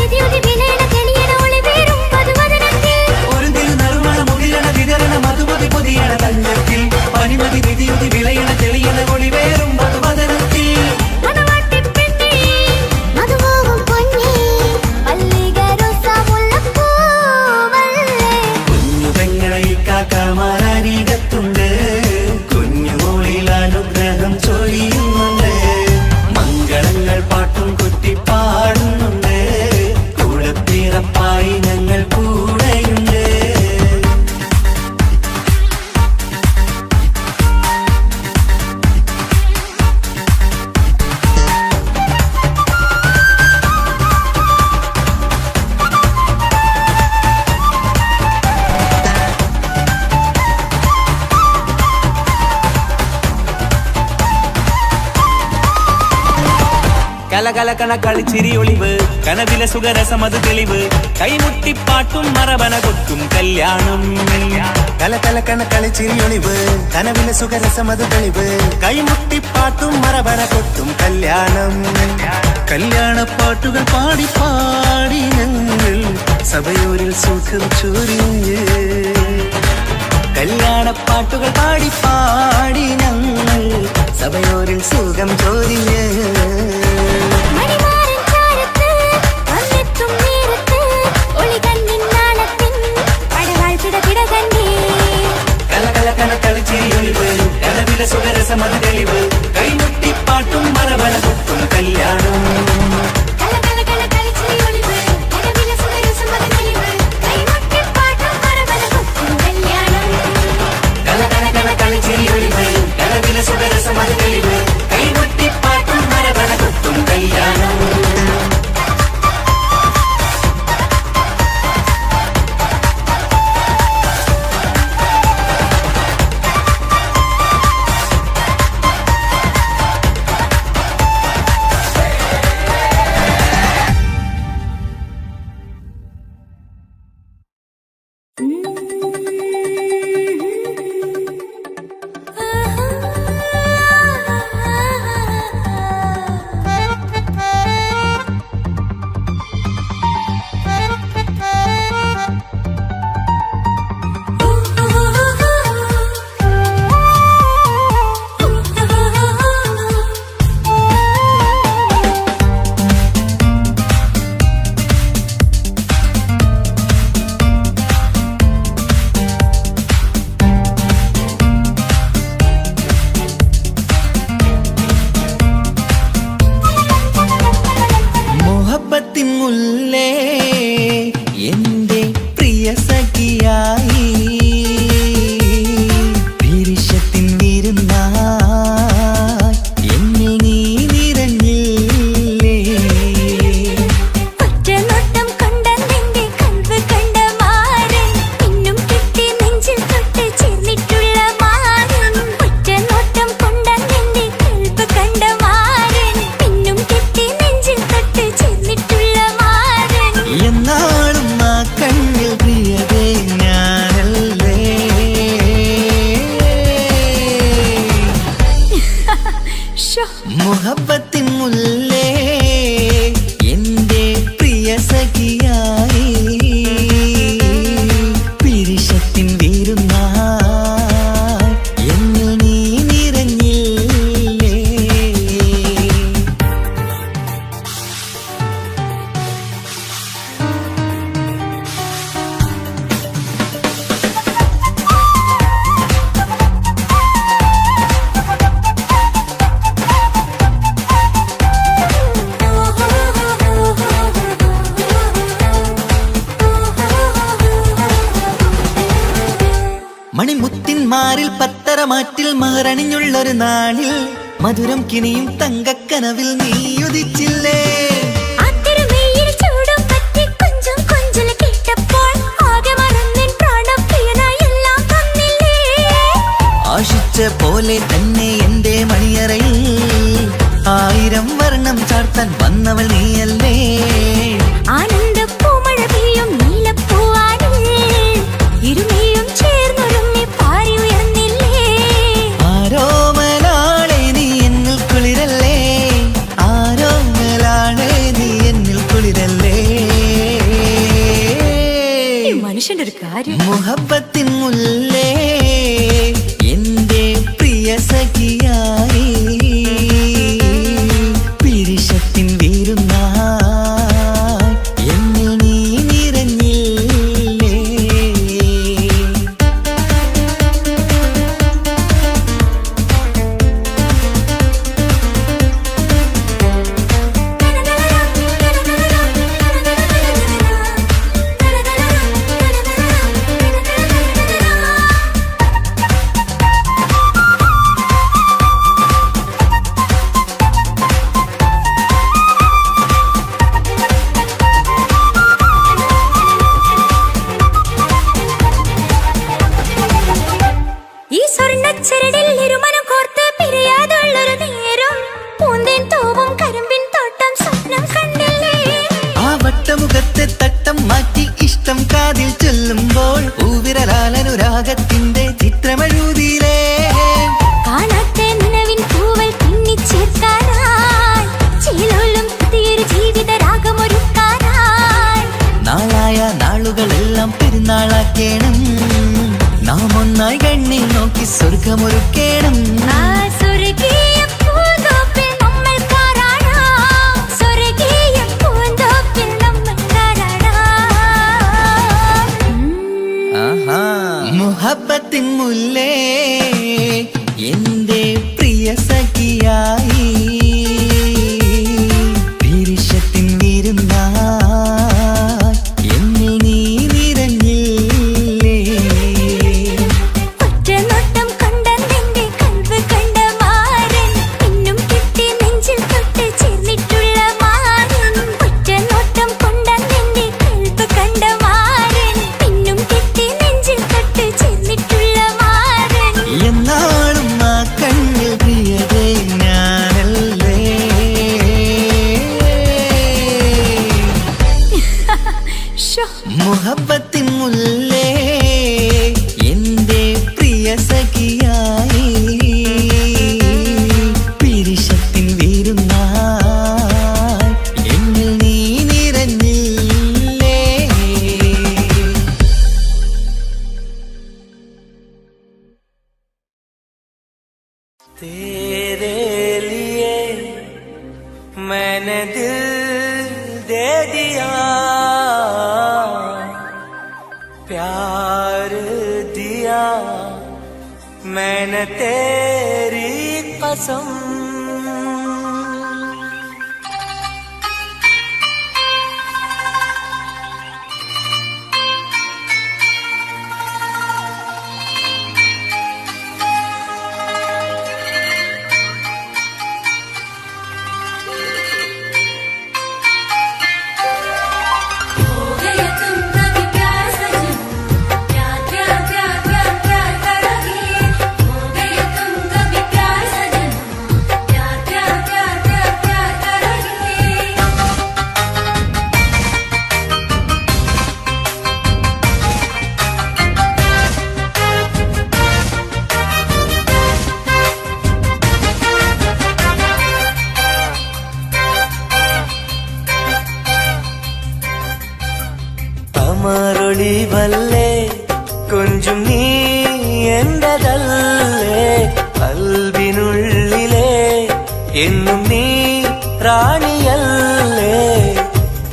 നിധിയുതി വിളയണ തെളിയണ ഒളിവേറും മധുവദനത്തിൽ. കുഞ്ഞു പെങ്ങളെ ഇക്കാക്കമാരരികത്തുണ്ട്. കുഞ്ഞുമോളിൽ അനുഗ്രഹം ചൊരിയുന്നുണ്ട്. മംഗളങ്ങൾ പാട്ടും കുത്തി പാടുന്നുണ്ട്. കൂടെ പിറപ്പായി ഞങ്ങൾ കൂടെയുണ്ട്. കലകലകണ കളിച്ചിരി ഒളിവ്, കനവിലെ സുഖരസമത് തെളിവ്. കൈമുട്ടിപ്പാട്ടും മറവന കൊട്ടും കല്യാണം. കലകലകണ കളിച്ചിരിയൊളിവ്, കനവിലെ സുഖരസമത് തെളിവ്. കൈമുട്ടിപ്പാട്ടും മറവന കൊട്ടും കല്യാണം. കല്യാണപ്പാട്ടുകൾ പാടി പാടി ഞങ്ങൾ സഭയോരിൽ സുഖം ചൊരിഞ്ഞ്. കല്യാണപ്പാട്ടുകൾ പാടി പാടി ഞങ്ങൾ സഭയോരിൽ സുഖം ചൊരിഞ്ഞ്. കളിച്ചിരിയൊളിവ്, കനവിലെ സുഖരസമത് തെളിവ്. കൈമുട്ടിപ്പാട്ടും മറവന കൊട്ടും കല്യാണം. കലകലകണ കളിച്ചിരിയൊളിവ്, കനവിലെ സുഖരസമത് തെളിവ്. കൈമുട്ടിപ്പാട്ടും മറവന കൊട്ടും കല്യാണം. മുല്ലേ എന്റെ പ്രിയ സഖിയായി പിരിശത്തിൻ വിരുന്നായി എന്നിൽ നീ നിറഞ്ഞില്ലേ. ഒറ്റനോട്ടം കണ്ട നിന്റെ കൽവ് കണ്ട മാരൻ ഇന്നും കിട്ടി നെഞ്ചിൽ തൊട്ട് ചേർന്നിട്ടുള്ള മാരൻ. ഒറ്റനോട്ടം കൊണ്ട നിന്റെ കൽവ് കണ്ട മാരൻ ഇന്നും കിട്ടി നെഞ്ചിൽ തൊട്ട് ചേർന്നിട്ടുള്ള മാരൻ. എന്നാളും ആ കണ്ണിൽ പ്രിയതേ ഞാനല്ലേ. മുഹബത്തിൻ മുല്ലേ എന്റെ പ്രിയ സഖിയായി പിരിശത്തിൻ വിരുന്നായി എന്നിൽ നീ നിറഞ്ഞില്ലേ. മണിമുത്തിന്മാരിൽ പത്തരമാറ്റിൽ മഹറണിഞ്ഞുള്ളൊരു നാളിൽ മധുരം കിനിയും തങ്കക്കനവിൽ നീ ഉദിച്ചില്ലേ. ആശിച്ച പോലെ തന്നെ എന്റെ മണിയറയിൽ 1000 വർണ്ണം ചാർത്താൻ വന്നവൾ നീയല്ലേ ആനന്ദ പൂമഴ പെയ്യും നീലപ്പൂവാനിൽ ഇരുമയും ചേർന്നൊരുങ്ങി പാറി ഉയർന്നില്ലേ ആരോമലാളെ നീ എന്നിൽ കുളിരല്ലേ ആരോമലാളെ നീ എന്നിൽ കുളിരല്ലേ മനുഷ്യന്റെ ഒരു കാര്യം മുഹബത്തിൻ മുല്ലേ എന്റെ പ്രിയ സഖിയായി പിരിശത്തിൻ വീരുന്നായി എന്നിൽ നീ നിറഞ്ഞില്ലേ ഈ സ്വർണ്ണച്ചരടിൽ ഇരുമനം കോർത്ത് പിരിയാതുള്ളൊരു നേരം പൂന്തേൻ തോവും കരിമ്പിൻ തോട്ടം സ്വപ്നം കണ്ടില്ലേ ആ വട്ടമുഖത്തെ തട്ടം മാറ്റി ഇഷ്ടം കാതിൽ ചൊല്ലുമ്പോൾ പൂവിരലാലനുരാഗത്തിന്റെ ചിത്രമെഴുതിയിലേ കാണാത്ത നിലവിൻ പൂവൽ പിന്നിച്ചേർക്കാനായി ചിലോലും പുതിയൊരു ജീവിത രാഗമൊരുക്കാനായി നാളായ നാളുകളെല്ലാം പെരുന്നാളാക്കേണം നാം ഒന്നായി കണ്ണിൽ നോക്കി സ്വർഗമൊരുക്കേണം ആ സ്വർഗീയ പൂന്തോപ്പിൽ നമ്മൾ കാരാടാം സ്വർഗീയ പൂന്തോപ്പിൽ നമ്മൾ കാരാടാം മുഹബത്തിൻ മുല്ലേ എന്റെ പ്രിയ സഖിയായി പിരിശത്തിൻ വിരുന്നായി എന്നിൽ നീ നിറഞ്ഞില്ലേ ഒറ്റനോട്ടം കണ്ട നിന്റെ കൽവ് കണ്ട മാരൻ പിന്നും കിട്ടി നെഞ്ചിൽ തൊട്ട് ചേർന്നിട്ടുള്ള മാരൻ ഒറ്റനോട്ടം കൊണ്ട നിന്റെ കൽവ് കണ്ട മാരൻ പിന്നും കിട്ടി നെഞ്ചിൽ തൊട്ട് ചേർന്നിട്ടുള്ള മാരൻ എന്നാളും ആ കണ്ണിൽ പ്രിയതേ ഞാനല്ലേ മുഹബത്തിൻ മുല്ലേ എന്റെ പ്രിയ സഖിയായി പിരിശത്തിൻ വീരുന്നായി എന്നിൽ നീ നിറഞ്ഞില്ലേ तेरे लिए मैंने दिल दे दिया प्यार दिया मैंने तेरी कसम അമരൊളിവല്ലേ കൊഞ്ചും നീ എന്റതല്ലേ കൽവിനുള്ളിലെ എന്നും നീ റാണിയല്ലേ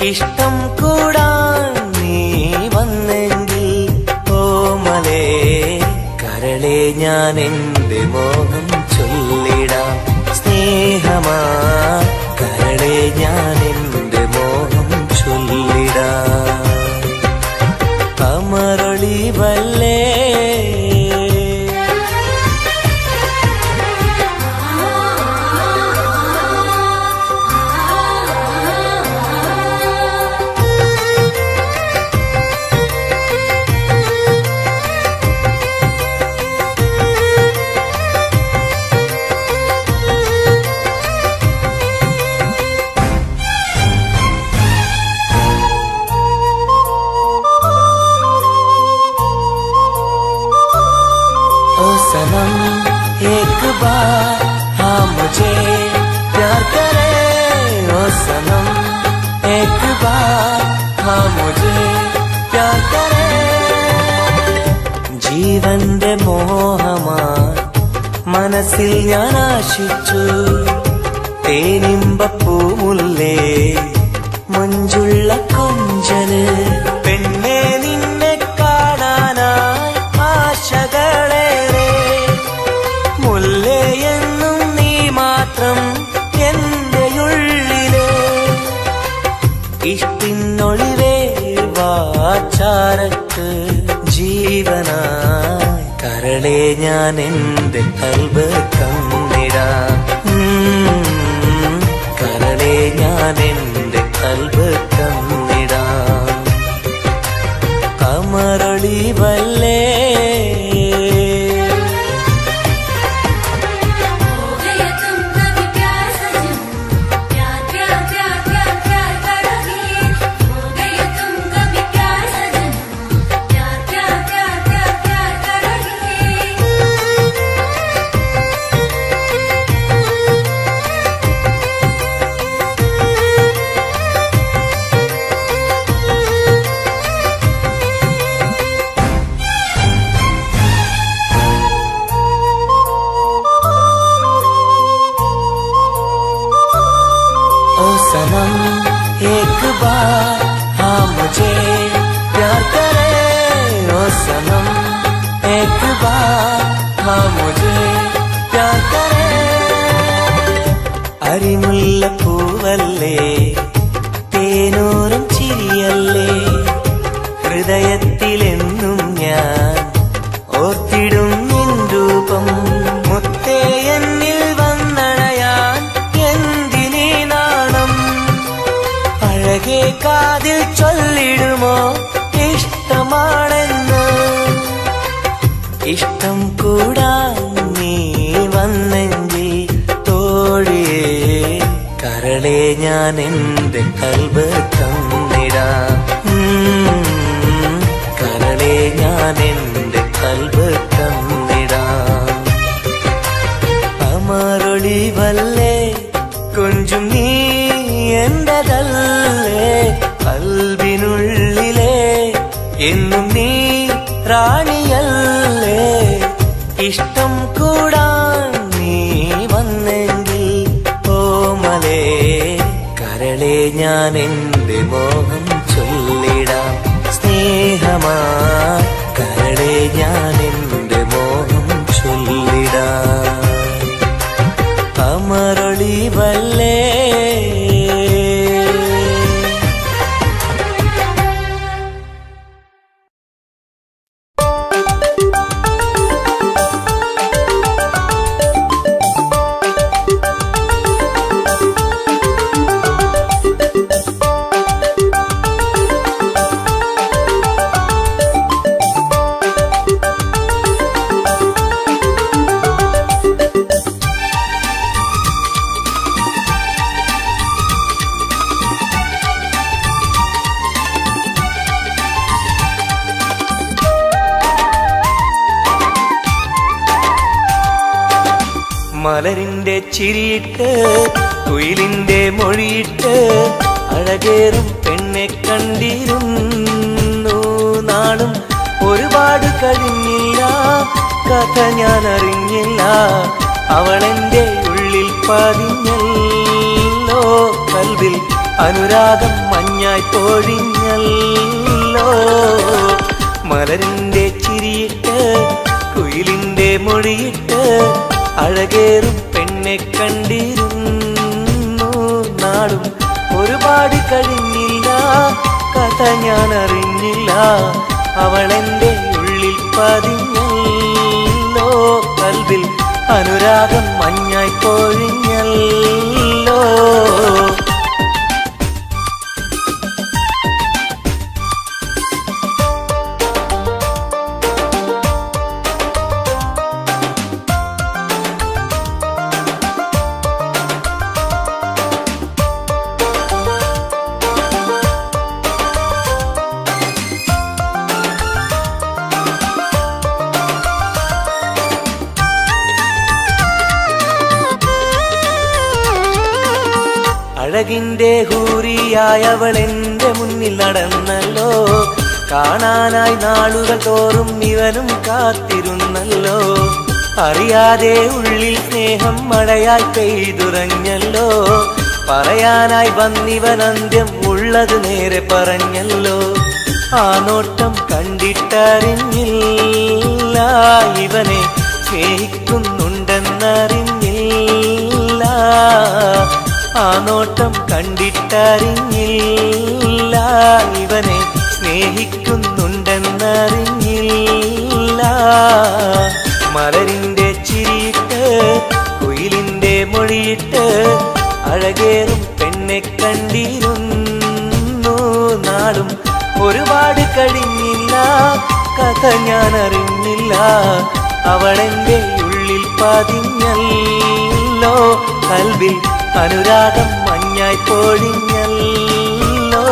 ഇഷ്ടം കൂടാൻ നീ വന്നെങ്കിൽ ഓമലേ കരളെ ഞാൻ എന്റെ മോഹം ചൊല്ലിടാം സ്നേഹമാ കരളെ ഞാൻ എന്റെ മോഹം ചൊല്ലിടാം അമരൊളിവല്ലേ सनम एक बार हाँ मुझे प्यार करे ओ सनम एक बार हाँ मुझे प्यार करे ജീവന്റെ മോഹമായി മനസ്സിൽ ഞാൻ ആശിച്ചു തേനിമ്പപ്പൂമുല്ലേ മഞ്ചുള്ള കൊഞ്ചല് പെണ്ണെ നിന്നെ കാണാനായി ആശകളേറെ മുല്ലയെന്നും നീ മാത്രം എന്റെ ഉള്ളിലെ ഇഷ്ടിനൊളിവേ വാചാരക്ക് ജീവനായി കരളെ ഞാൻ എന്റെ കൽബ് കന്നിടാം കരളെ ഞാൻ എന്റെ കൽബ് കന്നിടാം കമറൊളിവല്ലേ सनम एक बार हाँ मुझे प्यार करे ओ सनम एक बार हाँ मुझे प्यार करे അരിമുല്ല പൂവല്ലേ തേനൂറും ചിരിയല്ലേ ഹൃദയത്തിലെന്നും ഞാൻ ഓർത്തിടും നിൻ രൂപം മുത്തേ എന്നിൽ വന്നണയാൻ എന്തിനീ നാണം അഴകേ കാതിൽ ചൊല്ലിടുമോ ഇഷ്ടമാണെന്ന് ഇഷ്ടം കൂടാൻ നീ വന്നെങ്കിൽ തോഴിയേ കരളെ ഞാൻ എന്റെ കൽബ് തന്നിടാം കരളെ ഞാൻ എന്റെ കൽബ് തന്നിടാം അമറൊളിവല്ലേ കൊഞ്ചും നീ എന്റതല്ലേ കൽബിനുള്ളിലെ എന്നും നീ റാണിയല്ലേ ഇഷ്ടം കൂടാൻ നീ വന്നെങ്കിൽ ഓമലേ കരളെ ഞാൻ എന്റെ മോഹം ചൊല്ലിടാം സ്നേഹമാ കരളെ ഞാൻ എന്റെ മോഹം ചൊല്ലിടാം അമറൊളിവല്ലേ മലരിന്റെ ചിരിയിട്ട് കുയിലിന്റെ മൊഴിയിട്ട് അഴകേറും പെണ്ണെ കണ്ടിരുന്നു നാളും ഒരുപാട് കഴിഞ്ഞില്ല കഥ ഞാൻ അറിഞ്ഞില്ല അവളെന്റെ ഉള്ളിൽ പതിഞ്ഞല്ലോ കൽവിൽ അനുരാഗം മഞ്ഞായി പൊഴിഞ്ഞല്ലോ മലരിന്റെ ചിരിയിട്ട് കുയിലിന്റെ മൊഴിയിട്ട് അഴകേറും പെണ്ണെ കണ്ടിരുന്നു നാളും ഒരുപാട് കഴിഞ്ഞില്ല കഥ ഞാൻ അറിഞ്ഞില്ല അവളെന്റെ ഉള്ളിൽ പതിഞ്ഞല്ലോ കൽവിൽ അനുരാഗം മഞ്ഞായി പൊഴിഞ്ഞല്ലോ അഴകിന്റെ ഹൂറിയായവൾ എന്റെ മുന്നിൽ നടന്നല്ലോ. കാണാനായി നാളുകൾ തോറും ഇവനും കാത്തിരുന്നല്ലോ. അറിയാതെ ഉള്ളിൽ സ്നേഹം മഴയായി പെയ്തുറഞ്ഞല്ലോ. പറയാനായി വന്നിവൻ അന്ത്യം ഉള്ളത് നേരെ പറഞ്ഞല്ലോ. ആ നോട്ടം കണ്ടിട്ടറിഞ്ഞില്ല ഇവനെ സ്നേഹിക്കുന്നുണ്ടെന്നറിഞ്ഞില്ല. ആ നോട്ടം കണ്ടിട്ടറിഞ്ഞില്ല ഇവനെ സ്നേഹിക്കുന്നുണ്ടെന്നറിഞ്ഞില്ല. മലരിന്റെ ചിരിയിട്ട് കുയിലിന്റെ മൊഴിയിട്ട് അഴകേറും പെണ്ണെ കണ്ടിരുന്നു നാടും. ഒരുപാട് കഴിഞ്ഞില്ല കഥ ഞാൻ അറിഞ്ഞില്ല. അവളെന്റെ ഉള്ളിൽ പതിഞ്ഞല്ലോ. കൽവിൽ അനുരാഗം മഞ്ഞായി പൊഴിഞ്ഞല്ലോ.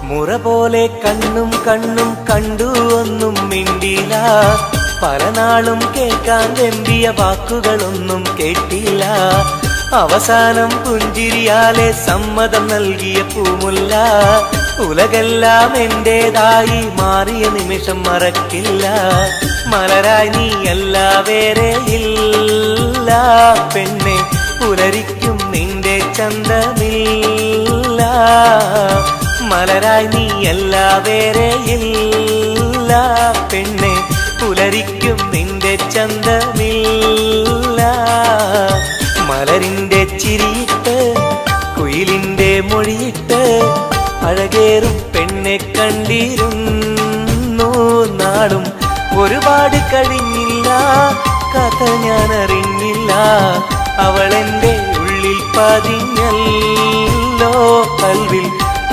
മുറ പോലെ കണ്ണും കണ്ണും കണ്ടു ഒന്നും മിണ്ടില്ല. പല നാളും കേൾക്കാൻ വെമ്പിയ വാക്കുകളൊന്നും കേട്ടില്ല. അവസാനം പുഞ്ചിരിയാലെ സമ്മതം നൽകിയ പൂമുല്ല. ഉലകെല്ലാം എന്റേതായി മാറിയ നിമിഷം മറക്കില്ല. മലരായി നീയല്ല വേറെ ഇല്ല പെണ്ണെ. പുലരിക്കും നിന്റെ ചന്തമില്ല. മലരായി നീയല്ല വേറെ ഇല്ല പെണ്ണെ. പുലരിക്കും നിന്റെ ചന്തമില്ല. മലരിന്റെ ചിരിയിട്ട് കുയിലിന്റെ മൊഴിയിട്ട് അഴകേറും പെണ്ണെ കണ്ടിരുന്നു നാടും. ഒരുപാട് കഴിഞ്ഞില്ല കഥ ഞാൻ അറിഞ്ഞില്ല. അവളെന്റെ ഉള്ളിൽ പതിഞ്ഞല്ലോ. കൽവിൽ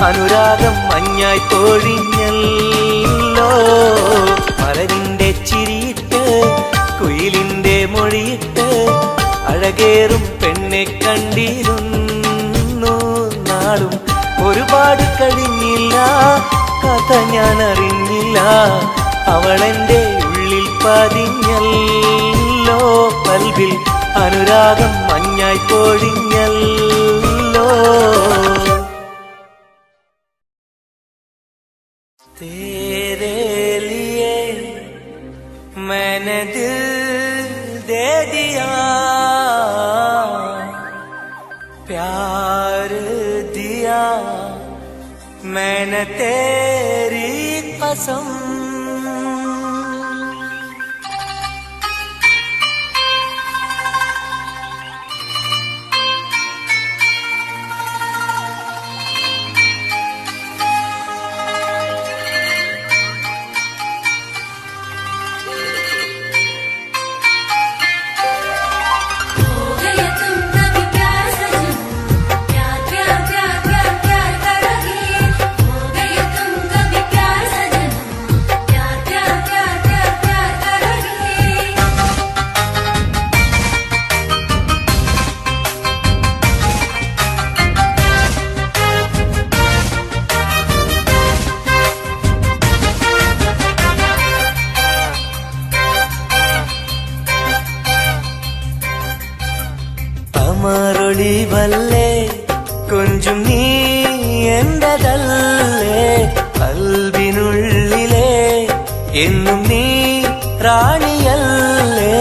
അനുരാഗം മഞ്ഞായി പൊഴിഞ്ഞല്ലോ. മലരിന്റെ ചിരിയിട്ട് കുയിലിന്റെ മൊഴിയിട്ട് അഴകേറും പെണ്ണെ കണ്ടിരുന്നു നാടും. ഒരുപാട് കഴിഞ്ഞില്ല കഥ ഞാൻ അറിഞ്ഞില്ല. അവളെന്റെ ഉള്ളിൽ പതിഞ്ഞല്ലോ. കൽവിൽ അനുരാഗം മഞ്ഞായി പൊഴിഞ്ഞല്ലോ. तेरे लिए मैंने दिल दे दिया. प्यार दिया मैंने तेरी कसम. അമരൊളിവല്ലേ കൊഞ്ചും നീ എന്റതല്ലേ. കൽവിനുള്ളിലെ എന്നും നീ റാണിയല്ലേ.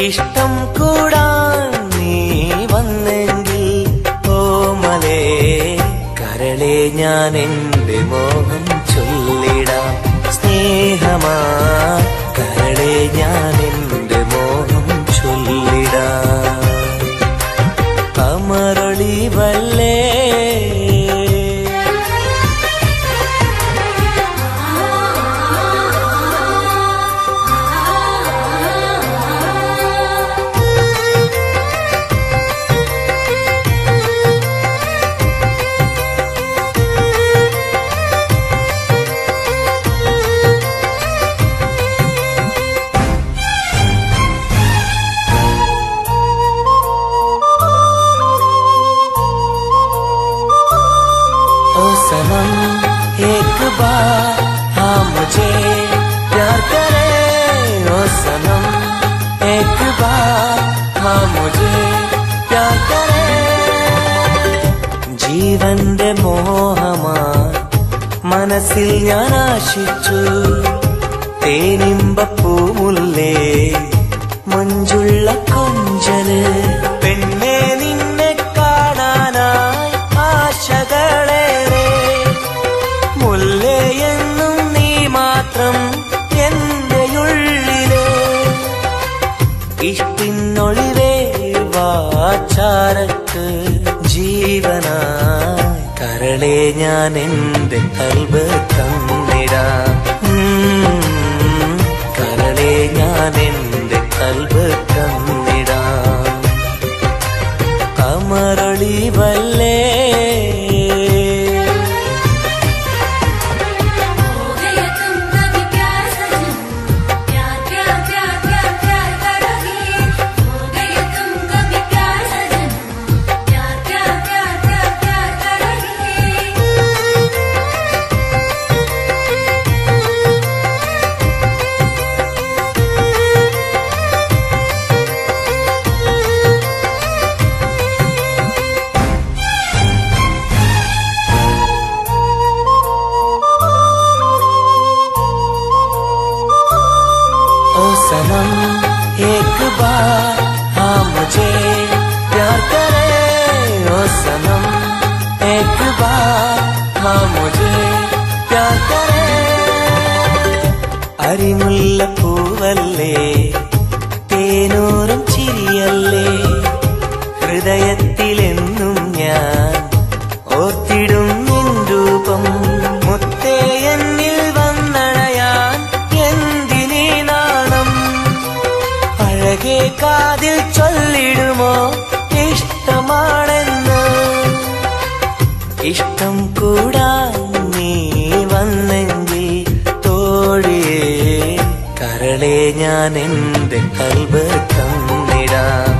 ഇഷ്ടം കൂടാൻ നീ വന്നെങ്കിൽ ഓമലേ കരളെ ഞാൻ എന്റെ മോഹം ചൊല്ലിടാം. സ്നേഹമാ കരളെ ഞാൻ എന്റെ മോഹം ചൊല്ലിടാം. അമരൊളിവല്ലേ हाँ मुझे प्यार करे ജീവന്റെ മോഹമാ മനസ്സിൽ ഞാൻ ആശിച്ചു തേനിമ്പപ്പൂമുല്ലേ മഞ്ചുള്ള കൊഞ്ചല് പെണ്ണെ നിന്നെ കാണാനായി ആശകളേറെ മുല്ലേ എന്നും നീ മാത്രം എന്റെ ഉള്ളില് ഇഷ്ടിനൊളിവേ വാചാരക്ക് ജീവനായി കരളെ ഞാൻ എന്റെ കൽബ് തന്നിടാം കരളെ ഞാൻ എന്റെ കൽബ് തന്നിടാം കമറൊളിവല്ലേ सनम एक बार हाँ मुझे प्यार करे ओ सनम एक बार हाँ मुझे प्यार करे അരിമുല്ല പൂവല്ലേ തേനൂറും ചിരിയല്ലേ ഹൃദയത്തിലെന്നും ഞാൻ ഓർത്തിടും നിൻ രൂപം മുത്തേ എന്നിൽ വന്നണയാൻ എന്തിനീ നാണം അഴകേ കാതിൽ ചൊല്ലിടുമോ ഇഷ്ടമാണെന്ന് ഇഷ്ടം കൂടാൻ നീ വന്നെങ്കിൽ തോഴിയേ കരളെ ഞാൻ എന്റെ കൽബ് തന്നിടാം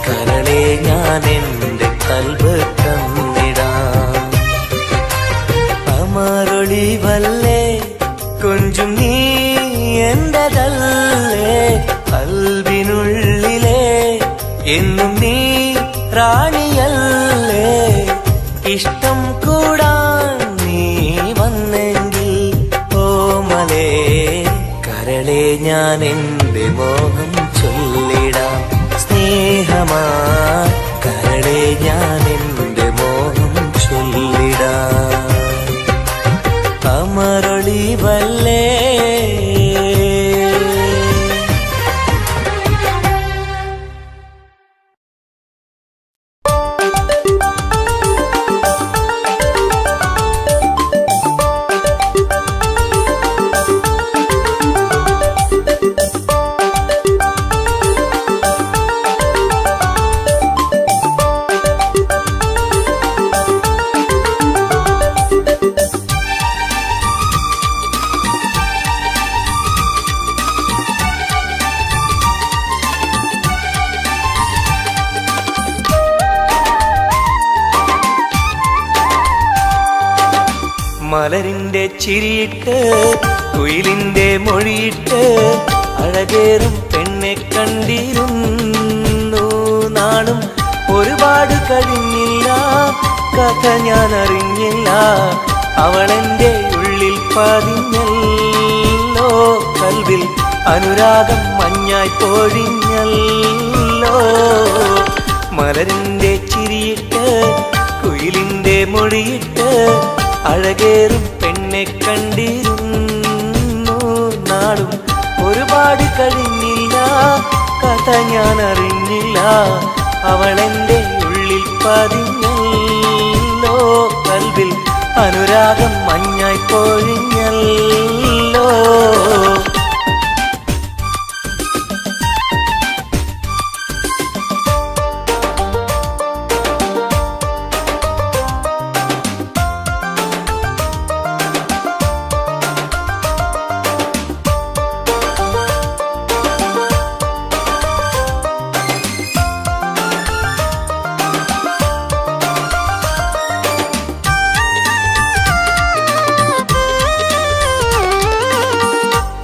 കരളെ ഞാൻ എന്റെ കൽബ് തന്നിടാം അമരൊളിവല്ലേ കൊഞ്ചും നീ എന്റെതല്ലേ കൽബിനുള്ളിലെ എന്നും നീ റാണിയല്ലേ ഇഷ്ടം കൂടാൻ നീ വന്നെങ്കിൽ ഓമലേ കരളെ ഞാൻ എന്റെ മോഹം ചൊല്ലിടാം സ്നേഹമാ കരളെ ഞാൻ എന്റെ മോഹം ചൊല്ലിടാം കമറൊളിവല്ലേ മലരിന്റെ ചിരിയിട്ട് കുയിലിന്റെ മൊഴിയിട്ട് അഴകേറും പെണ്ണെ കണ്ടിരുന്നു നാളും ഒരുപാട് കഴിഞ്ഞില്ല കഥ ഞാൻ അറിഞ്ഞില്ല അവളെന്റെ ഉള്ളിൽ പതിഞ്ഞല്ലോ കൽവിൽ അനുരാഗം മഞ്ഞായി പൊഴിഞ്ഞല്ലോ മലരിന്റെ ചിരിയിട്ട് കുയിലിന്റെ മൊഴിയിട്ട് അഴകേറും പെണ്ണെ കണ്ടിരുന്നു നാളും ഒരുപാട് കഴിഞ്ഞില്ല കഥ ഞാൻ അറിഞ്ഞില്ല അവളെന്റെ ഉള്ളിൽ പതിഞ്ഞല്ലോ കൽവിൽ അനുരാഗം മഞ്ഞായി പൊഴിഞ്ഞല്ലോ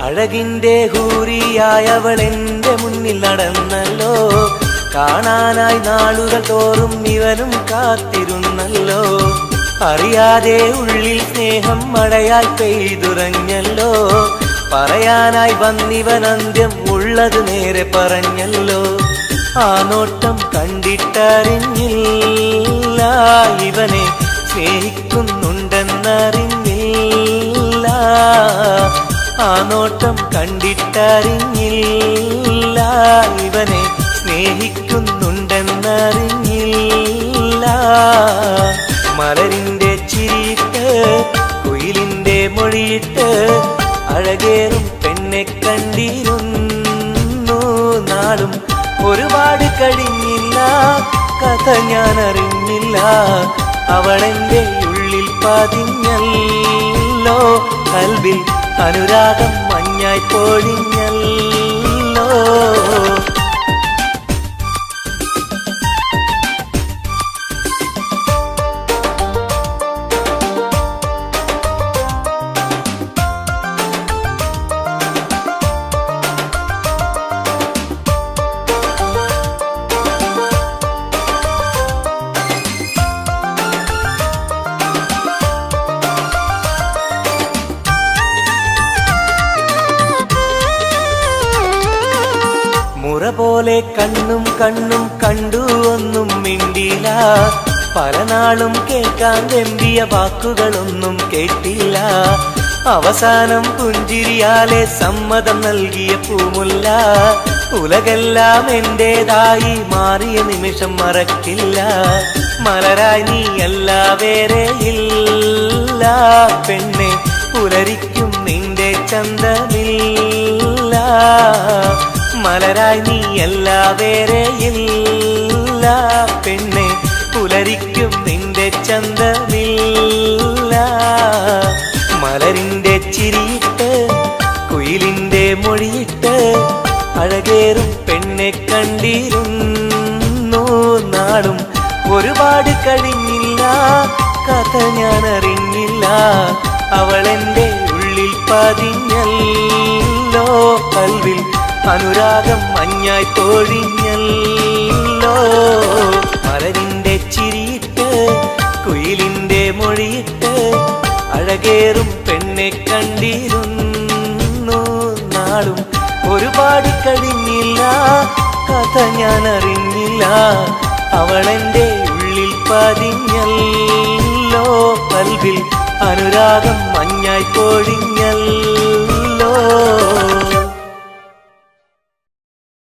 അഴകിന്റെ ഹൂറി ഹൂറിയായി അവൾ എൻ്റെ മുന്നിൽ നടന്നല്ലോ. കാണാനായി നാളുകൾ തോറും ഇവനും കാത്തിരുന്നല്ലോ. അറിയാതെ ഉള്ളിൽ സ്നേഹം മഴയായി പെയ്തുറഞ്ഞല്ലോ. പറയാനായി വന്നിവൻ അന്ത്യം ഉള്ളത് നേരെ പറഞ്ഞല്ലോ. ആ നോട്ടം കണ്ടിട്ടറിഞ്ഞില്ല ഇവനെ സ്നേഹിക്കുന്നുണ്ടെന്നറിഞ്ഞില്ല. ആ നോട്ടം കണ്ടിട്ടറിഞ്ഞില്ല ഇവനെ സ്നേഹിക്കുന്നുണ്ടെന്നറിഞ്ഞില്ല. മലരിന്റെ ചിരിയിട്ട് കുയിലിന്റെ മൊഴിയിട്ട് അഴകേറും പെണ്ണെ കണ്ടിരുന്നു നാളും. ഒരുപാട് കഴിഞ്ഞില്ല കഥ ഞാൻ അറിഞ്ഞില്ല. അവളെന്റെ ഉള്ളിൽ പതിഞ്ഞല്ലോ. കൽവിൽ അനുരാഗം മഞ്ഞായി പൊഴിഞ്ഞല്ലോ. മുറ പോലെ കണ്ണും കണ്ണും കണ്ടു ഒന്നും മിണ്ടില്ല. പല നാളും കേൾക്കാൻ വെമ്പിയ വാക്കുകളൊന്നും കേട്ടില്ല. അവസാനം പുഞ്ചിരിയാലെ സമ്മതം നൽകിയ പൂമുല്ല. ഉലകെല്ലാം എന്റേതായി മാറിയ നിമിഷം മറക്കില്ല. മലരായി നീയല്ല വേറെ ഇല്ല പെണ്ണെ, പുലരിക്കും നിന്റെ ചന്തമില്ല. മലരായി നീയല്ല വേറെ ഇല്ല പെണ്ണെ, പുലരിക്കും നിന്റെ ചന്തമില്ല. മലരിന്റെ ചിരിയിട്ട് കുയിലിന്റെ മൊഴിയിട്ട് അഴകേറും പെണ്ണെ കണ്ടിരുന്നു നാളും. ഒരുപാട് കഴിഞ്ഞില്ല കഥ ഞാൻ അറിഞ്ഞില്ല. അവളെന്റെ ഉള്ളിൽ പതിഞ്ഞല്ലോ. കൽവിൽ അനുരാഗം മഞ്ഞായി പൊഴിഞ്ഞല്ലോ. മലരിന്റെ ചിരിയിട്ട് കുയിലിന്റെ മൊഴിയിട്ട് അഴകേറും പെണ്ണെ കണ്ടിരുന്നു നാളും. ഒരുപാട് കഴിഞ്ഞില്ല കഥ ഞാൻ അറിഞ്ഞില്ല. അവളെന്റെ ഉള്ളിൽ പതിഞ്ഞല്ലോ. കൽവിൽ അനുരാഗം മഞ്ഞായി പൊഴിഞ്ഞല്ലോ.